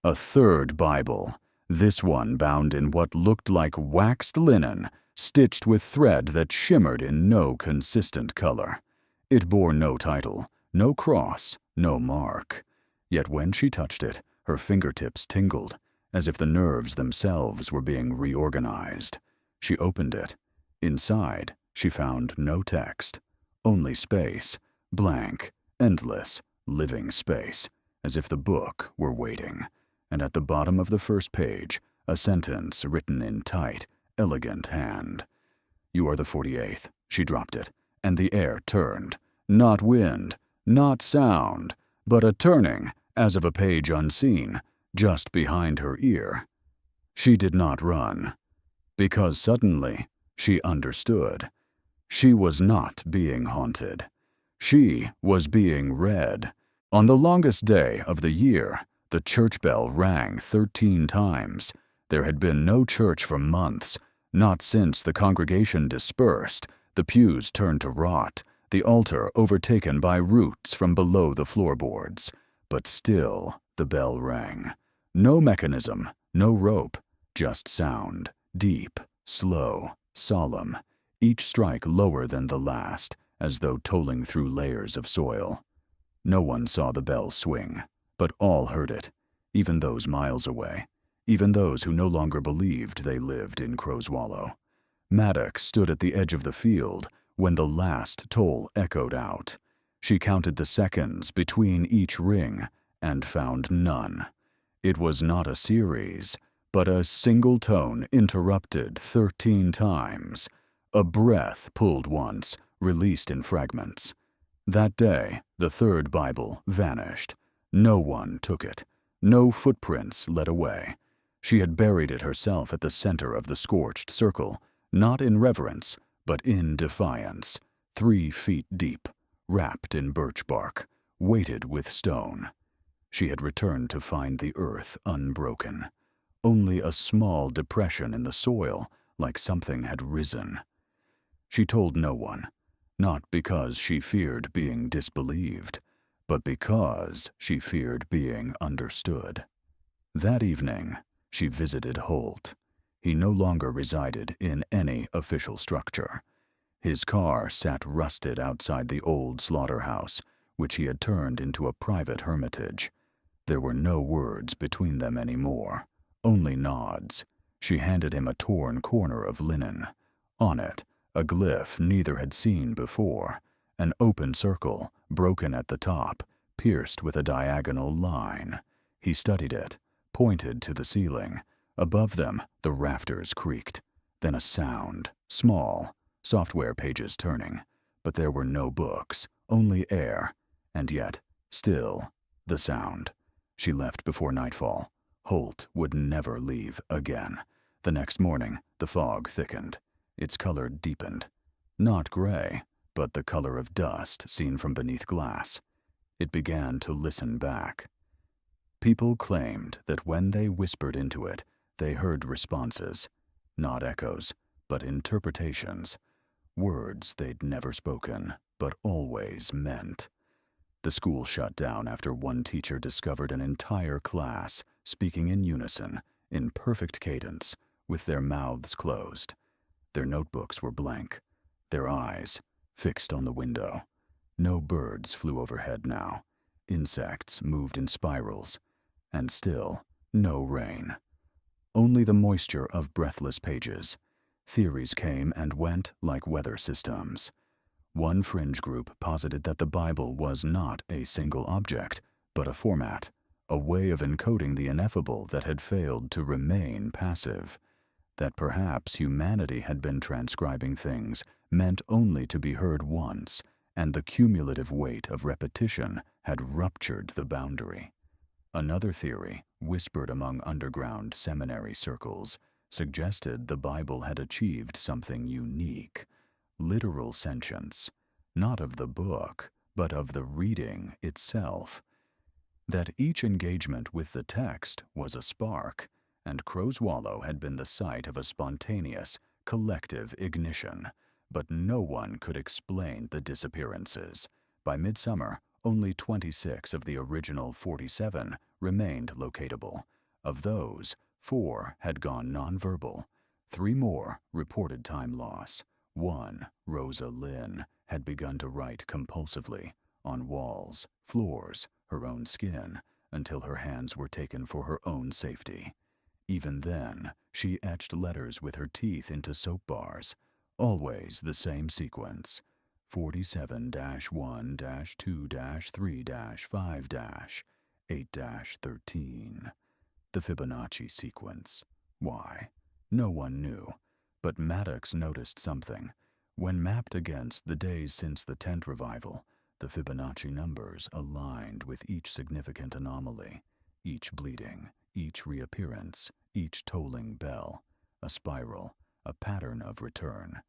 Speaker 1: A third Bible, this one bound in what looked like waxed linen, stitched with thread that shimmered in no consistent color. It bore no title, no cross, no mark. Yet when she touched it, her fingertips tingled, as if the nerves themselves were being reorganized. She opened it. Inside, she found no text, only space, blank, endless, living space, as if the book were waiting. And at the bottom of the first page, a sentence written in tight, elegant hand. You are the 48th. She dropped it, and the air turned. Not wind, not sound, but a turning, as of a page unseen, just behind her ear. She did not run, because suddenly she understood. She was not being haunted. She was being read. On the longest day of the year, the church bell rang 13 times. There had been no church for months, not since the congregation dispersed, the pews turned to rot, the altar overtaken by roots from below the floorboards. But still the bell rang. No mechanism, no rope, just sound, deep, slow, solemn, each strike lower than the last, as though tolling through layers of soil. No one saw the bell swing, but all heard it, even those miles away, even those who no longer believed they lived in Crowswallow. Maddox stood at the edge of the field when the last toll echoed out. She counted the seconds between each ring and found none. It was not a series, but a single tone interrupted 13 times. A breath pulled once, released in fragments. That day, the third Bible vanished. No one took it. No footprints led away. She had buried it herself at the center of the scorched circle, not in reverence, but in defiance, 3 feet deep, wrapped in birch bark, weighted with stone. She had returned to find the earth unbroken. Only a small depression in the soil, like something had risen. She told no one, not because she feared being disbelieved, but because she feared being understood. That evening, she visited Holt. He no longer resided in any official structure. His car sat rusted outside the old slaughterhouse, which he had turned into a private hermitage. There were no words between them anymore, only nods. She handed him a torn corner of linen. On it, a glyph neither had seen before, an open circle, broken at the top, pierced with a diagonal line. He studied it, pointed to the ceiling. Above them, the rafters creaked. Then a sound, small, software pages turning. But there were no books, only air, and yet, still, the sound. She left before nightfall. Holt would never leave again. The next morning, the fog thickened. Its color deepened. Not gray, but the color of dust seen from beneath glass. It began to listen back. People claimed that when they whispered into it, they heard responses. Not echoes, but interpretations. Words they'd never spoken, but always meant. The school shut down after one teacher discovered an entire class speaking in unison, in perfect cadence, with their mouths closed. Their notebooks were blank, their eyes fixed on the window. No birds flew overhead now. Insects moved in spirals, and still no rain. Only the moisture of breathless pages. Theories came and went like weather systems. One fringe group posited that the Bible was not a single object, but a format, a way of encoding the ineffable that had failed to remain passive. That perhaps humanity had been transcribing things meant only to be heard once, and the cumulative weight of repetition had ruptured the boundary. Another theory, whispered among underground seminary circles, suggested the Bible had achieved something unique. Literal sentience, not of the book, but of the reading itself. That each engagement with the text was a spark, and Crowswallow had been the site of a spontaneous, collective ignition. But no one could explain the disappearances. By midsummer, only 26 of the original 47 remained locatable. Of those, 4 had gone nonverbal. 3 more reported time loss. 1, Rosa Lynn, had begun to write compulsively, on walls, floors, her own skin, until her hands were taken for her own safety. Even then, she etched letters with her teeth into soap bars. Always the same sequence. 47-1-2-3-5-8-13. The Fibonacci sequence. Why? No one knew. But Maddox noticed something. When mapped against the days since the tent revival, the Fibonacci numbers aligned with each significant anomaly, each bleeding, each reappearance, each tolling bell, a spiral, a pattern of return.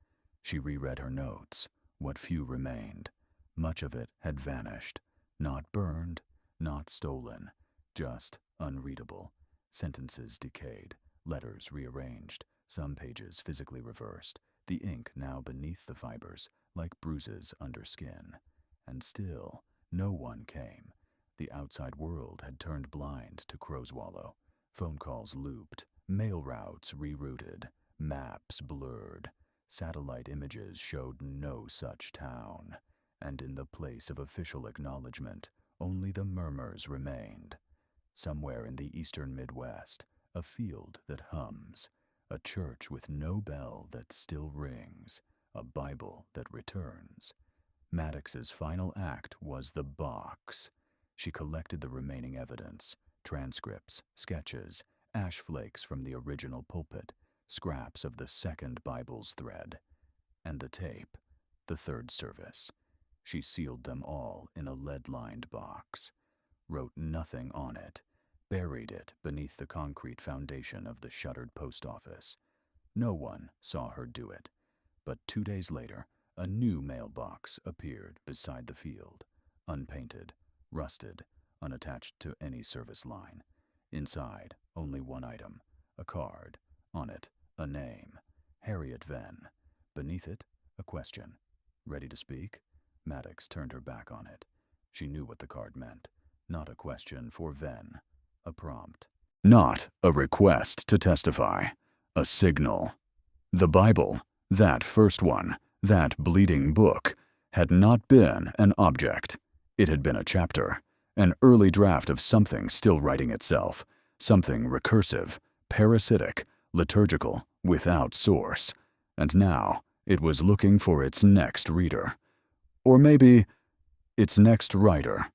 Speaker 1: She reread her notes, what few remained. Much of it had vanished, not burned, not stolen, just unreadable. Sentences decayed, letters rearranged, some pages physically reversed, the ink now beneath the fibers, like bruises under skin. And still, no one came. The outside world had turned blind to Crowswallow. Phone calls looped, mail routes rerouted, maps blurred. Satellite images showed no such town, and in the place of official acknowledgement, only the murmurs remained. Somewhere in the eastern Midwest, a field that hums, a church with no bell that still rings, a Bible that returns. Maddox's final act was the box. She collected the remaining evidence, transcripts, sketches, ash flakes from the original pulpit, scraps of the second Bible's thread, and the tape, the third service. She sealed them all in a lead-lined box, wrote nothing on it, buried it beneath the concrete foundation of the shuttered post office. No one saw her do it, but 2 days later, a new mailbox appeared beside the field, unpainted, rusted, unattached to any service line. Inside, only one item, a card. On it, a name, Harriet Venn. Beneath it, a question. Ready to speak? Maddox turned her back on it. She knew what the card meant. Not a question for Venn. A prompt. Not a request to testify. A signal. The Bible, that first one, that bleeding book, had not been an object. It had been a chapter, an early draft of something still writing itself, something recursive, parasitic, liturgical, without source. And now it was looking for its next reader. Or maybe its next writer.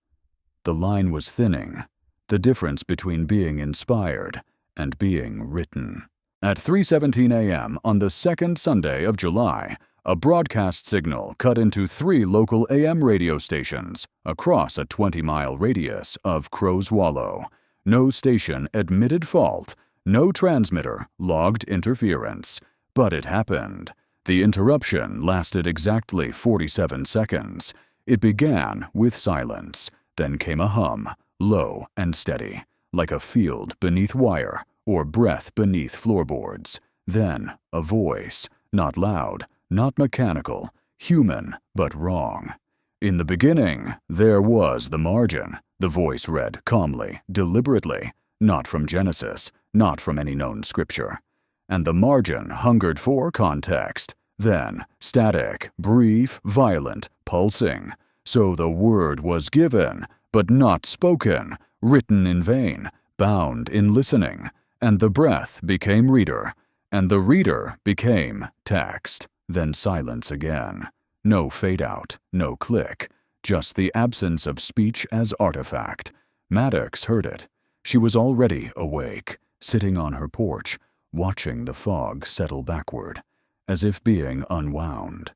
Speaker 1: The line was thinning, the difference between being inspired and being written. At 3:17 a.m. on the second Sunday of July, a broadcast signal cut into 3 local AM radio stations across a 20-mile radius of Crowswallow. No station admitted fault, no transmitter logged interference. But it happened. The interruption lasted exactly 47 seconds. It began with silence, then came a hum, low and steady, like a field beneath wire or breath beneath floorboards. Then a voice, not loud, not mechanical, human but wrong. In the beginning, there was the margin, the voice read calmly, deliberately, not from Genesis, not from any known scripture. And the margin hungered for context. Then, static, brief, violent, pulsing. So the word was given, but not spoken, written in vain, bound in listening. And the breath became reader, and the reader became text. Then silence again. No fade-out, no click, just the absence of speech as artifact. Maddox heard it. She was already awake, sitting on her porch, watching the fog settle backward, as if being unwound.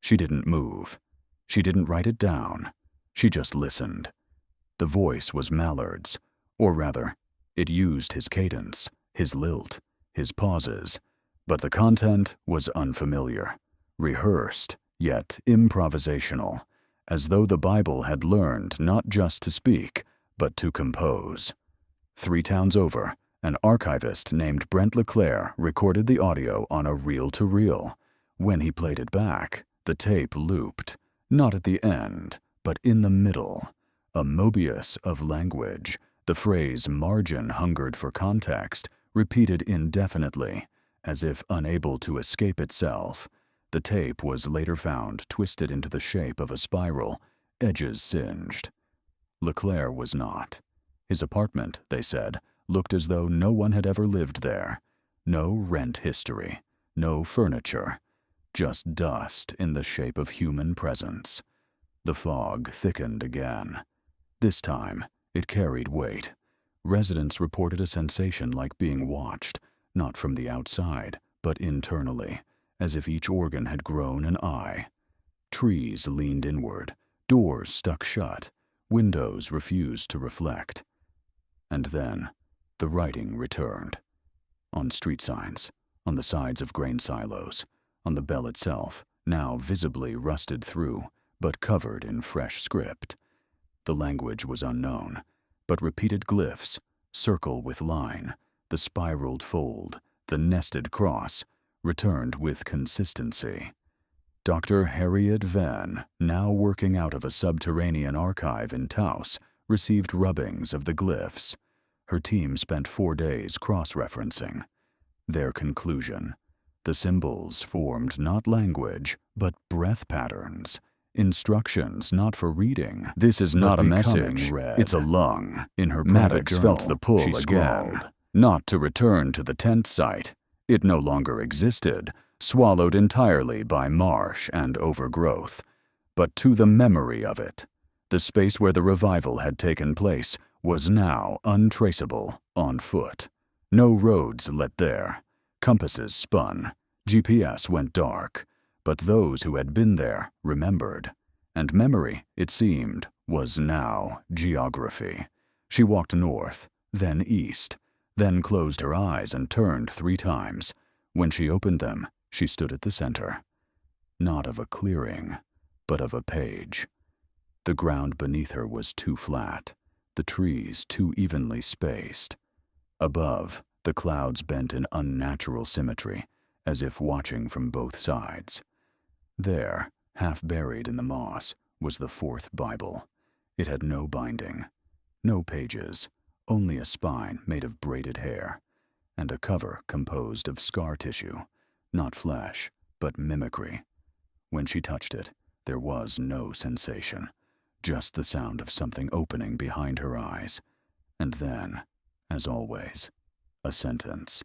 Speaker 1: She didn't move. She didn't write it down. She just listened. The voice was Mallard's, or rather, it used his cadence, his lilt, his pauses, but the content was unfamiliar, rehearsed, yet improvisational, as though the Bible had learned not just to speak, but to compose. 3 towns over, an archivist named Brent LeClaire recorded the audio on a reel-to-reel. When he played it back, the tape looped, not at the end, but in the middle. A Mobius of language, the phrase margin hungered for context, repeated indefinitely, as if unable to escape itself. The tape was later found twisted into the shape of a spiral, edges singed. LeClaire was not. His apartment, they said, looked as though no one had ever lived there. No rent history, no furniture, just dust in the shape of human presence. The fog thickened again. This time, it carried weight. Residents reported a sensation like being watched, not from the outside, but internally, as if each organ had grown an eye. Trees leaned inward, doors stuck shut, windows refused to reflect. And then, the writing returned. On street signs, on the sides of grain silos, on the bell itself, now visibly rusted through, but covered in fresh script. The language was unknown, but repeated glyphs, circle with line, the spiraled fold, the nested cross, returned with consistency. Dr. Harriet Venn, now working out of a subterranean archive in Taos, received rubbings of the glyphs. Her team spent 4 days cross-referencing. Their conclusion: the symbols formed not language, but breath patterns. Instructions not for reading. This is not a message. It's a lung. In her Maddox felt the pull again. Not to return to the tent site. It no longer existed, swallowed entirely by marsh and overgrowth. But to the memory of it. The space where the revival had taken place was now untraceable on foot. No roads led there. Compasses spun. GPS went dark. But those who had been there remembered. And memory, it seemed, was now geography. She walked north, then east, then closed her eyes and turned 3 times. When she opened them, she stood at the center. Not of a clearing, but of a page. The ground beneath her was too flat, the trees too evenly spaced. Above, the clouds bent in unnatural symmetry, as if watching from both sides. There, half buried in the moss, was the 4th Bible. It had no binding, no pages, only a spine made of braided hair, and a cover composed of scar tissue, not flesh, but mimicry. When she touched it, there was no sensation, just the sound of something opening behind her eyes. And then, as always, a sentence.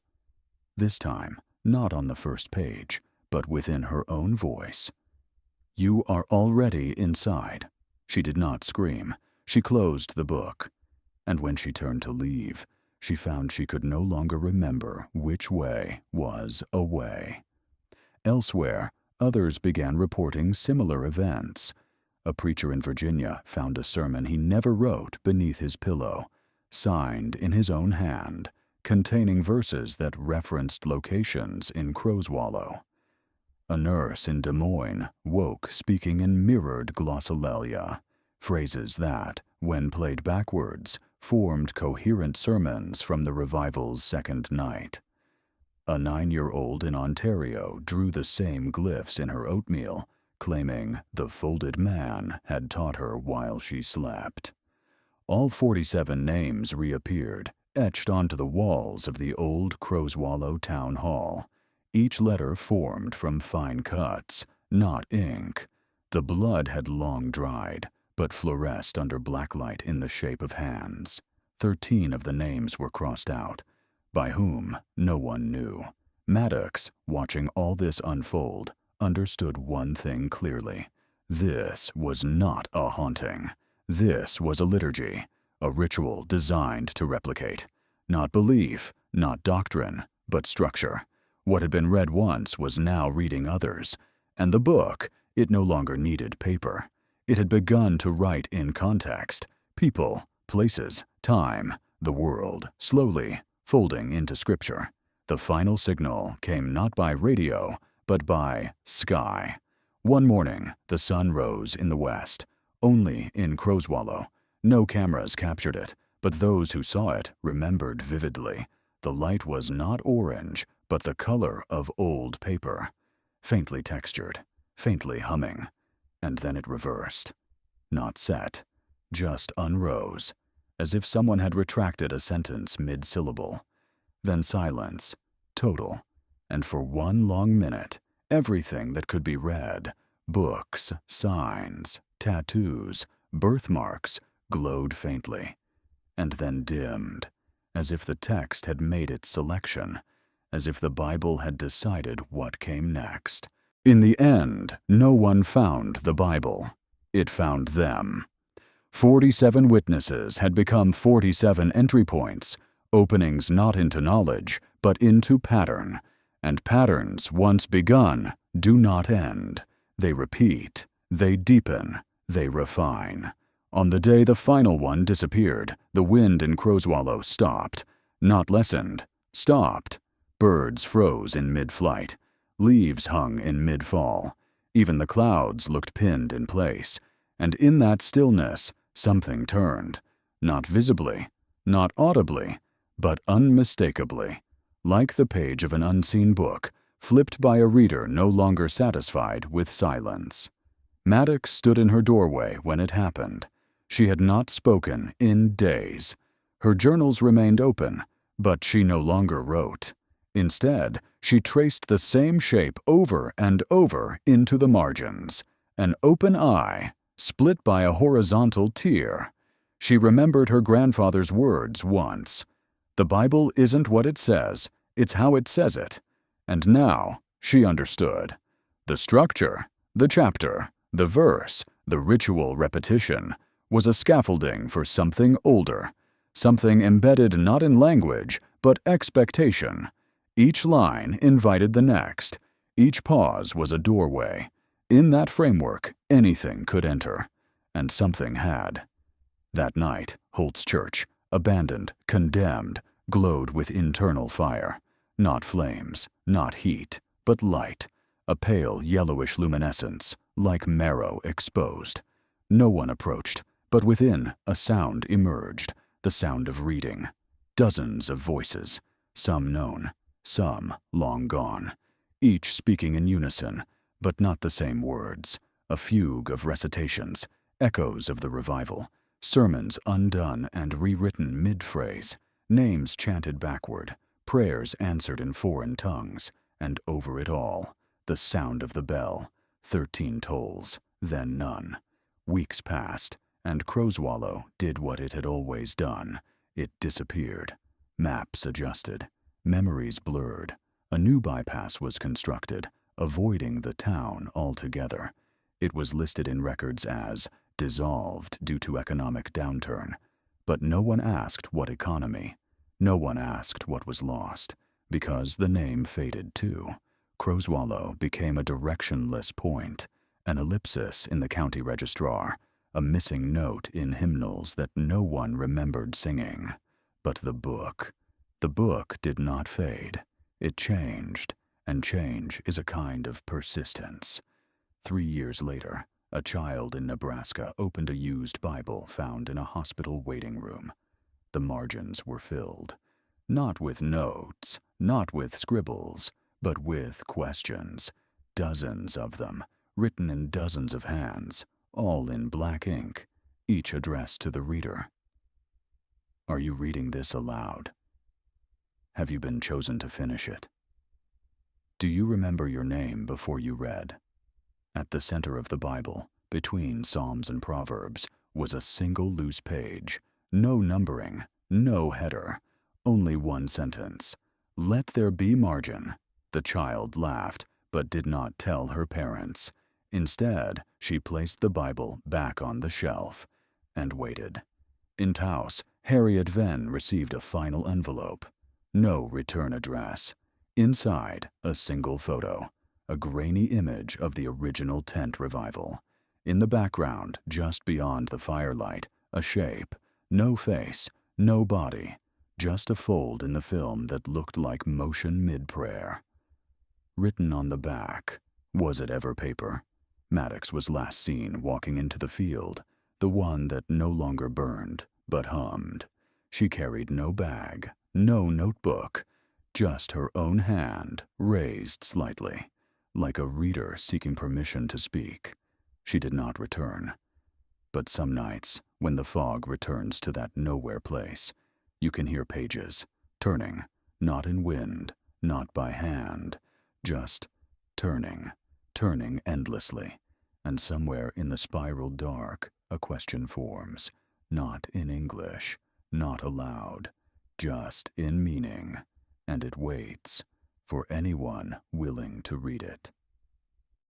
Speaker 1: This time, not on the first page, but within her own voice. "You are already inside." She did not scream. She closed the book. And when she turned to leave, she found she could no longer remember which way was away. Elsewhere, others began reporting similar events. A preacher in Virginia found a sermon he never wrote beneath his pillow, signed in his own hand, containing verses that referenced locations in Crowswallow. A nurse in Des Moines woke speaking in mirrored glossolalia, phrases that, when played backwards, formed coherent sermons from the revival's second night. A 9-year-old in Ontario drew the same glyphs in her oatmeal, claiming the folded man had taught her while she slept. All 47 names reappeared, etched onto the walls of the old Crowswallow Town Hall. Each letter formed from fine cuts, not ink. The blood had long dried, but fluoresced under blacklight in the shape of hands. 13 of the names were crossed out. By whom, no one knew. Maddox, watching all this unfold, understood one thing clearly. This was not a haunting. This was a liturgy, a ritual designed to replicate. Not belief, not doctrine, but structure. What had been read once was now reading others. And the book, it no longer needed paper. It had begun to write in context. People, places, time, the world, slowly, folding into scripture. The final signal came not by radio, but by sky. One morning, the sun rose in the west, only in Crowswallow. No cameras captured it, but those who saw it remembered vividly. The light was not orange, but the color of old paper, faintly textured, faintly humming. And then it reversed. Not set, just unrose, as if someone had retracted a sentence mid-syllable. Then silence, total, and for one long minute, everything that could be read, books, signs, tattoos, birthmarks, glowed faintly, and then dimmed, as if the text had made its selection, as if the Bible had decided what came next. In the end, no one found the Bible. It found them. 47 witnesses had become 47 entry points, openings not into knowledge, but into pattern. And patterns, once begun, do not end. They repeat, they deepen, they refine. On the day the final one disappeared, the wind in Crowswallow stopped. Not lessened, stopped. Birds froze in mid-flight. Leaves hung in mid-fall. Even the clouds looked pinned in place, and in that stillness, something turned. Not visibly, not audibly, but unmistakably, like the page of an unseen book, flipped by a reader no longer satisfied with silence. Maddox stood in her doorway when it happened. She had not spoken in days. Her journals remained open, but she no longer wrote. Instead, she traced the same shape over and over into the margins. An open eye, split by a horizontal tear. She remembered her grandfather's words once. The Bible isn't what it says, it's how it says it. And now she understood. The structure, the chapter, the verse, the ritual repetition, was a scaffolding for something older, something embedded not in language, but expectation. Each line invited the next. Each pause was a doorway. In that framework, anything could enter. And something had. That night, Holt's church, abandoned, condemned, glowed with internal fire. Not flames, not heat, but light. A pale yellowish luminescence, like marrow exposed. No one approached, but within a sound emerged, the sound of reading. Dozens of voices, some known, some long gone, each speaking in unison, but not the same words. A fugue of recitations, echoes of the revival, sermons undone and rewritten mid-phrase, names chanted backward, prayers answered in foreign tongues, and over it all, the sound of the bell. 13 tolls, then none. Weeks passed, and Crowswallow did what it had always done. It disappeared. Maps adjusted. Memories blurred. A new bypass was constructed, avoiding the town altogether. It was listed in records as dissolved due to economic downturn. But no one asked what economy. No one asked what was lost, because the name faded too. Crowswallow became a directionless point, an ellipsis in the county registrar, a missing note in hymnals that no one remembered singing. But the book did not fade. It changed, and change is a kind of persistence. 3 years later, a child in Nebraska opened a used Bible found in a hospital waiting room. The margins were filled, not with notes, not with scribbles, but with questions, dozens of them, written in dozens of hands, all in black ink, each addressed to the reader. Are you reading this aloud? Have you been chosen to finish it? Do you remember your name before you read? At the center of the Bible, between Psalms and Proverbs, was a single loose page, no numbering, no header, only one sentence. Let there be margin. The child laughed, but did not tell her parents. Instead, she placed the Bible back on the shelf and waited. In Taos, Harriet Venn received a final envelope. No return address. Inside, a single photo, a grainy image of the original tent revival. In the background, just beyond the firelight, a shape, no face, no body, just a fold in the film that looked like motion mid-prayer. Written on the back, was it ever paper? Maddox was last seen walking into the field, the one that no longer burned, but hummed. She carried no bag, no notebook, just her own hand raised slightly, like a reader seeking permission to speak. She did not return. But some nights, when the fog returns to that nowhere place, you can hear pages, turning, not in wind, not by hand, just turning endlessly, and somewhere in the spiral dark, a question forms, not in English, not aloud, just in meaning, and it waits for anyone willing to read it.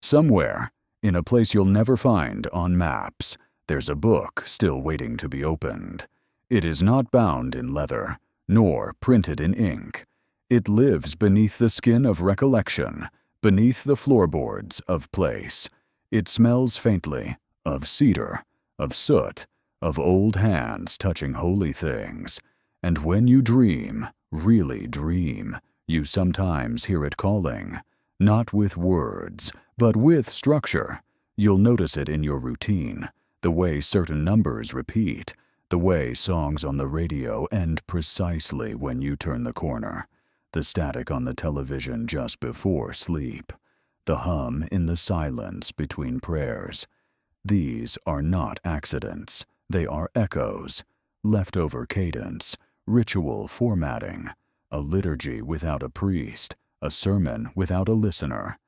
Speaker 1: Somewhere, in a place you'll never find on maps, there's a book still waiting to be opened. It is not bound in leather, nor printed in ink. It lives beneath the skin of recollection, beneath the floorboards of place. It smells faintly of cedar, of soot, of old hands touching holy things. And when you dream, really dream, you sometimes hear it calling, not with words, but with structure. You'll notice it in your routine, the way certain numbers repeat, the way songs on the radio end precisely when you turn the corner, the static on the television just before sleep, the hum in the silence between prayers. These are not accidents. They are echoes, leftover cadence, ritual formatting, a liturgy without a priest, a sermon without a listener.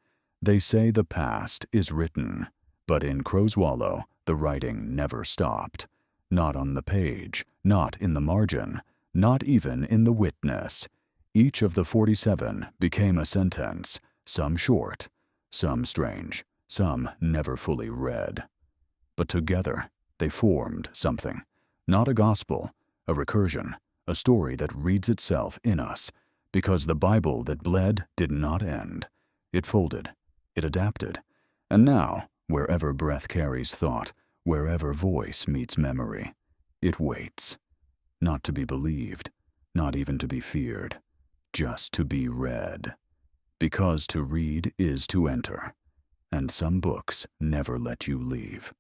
Speaker 1: They say the past is written, but in Crowswallow the writing never stopped. Not on the page, not in the margin, not even in the witness. Each of the 47 became a sentence, some short, some strange, some never fully read. But together they formed something, not a gospel, a recursion, a story that reads itself in us, because the Bible that bled did not end. It folded, it adapted, and now, wherever breath carries thought, wherever voice meets memory, it waits, not to be believed, not even to be feared, just to be read. Because to read is to enter, and some books never let you leave.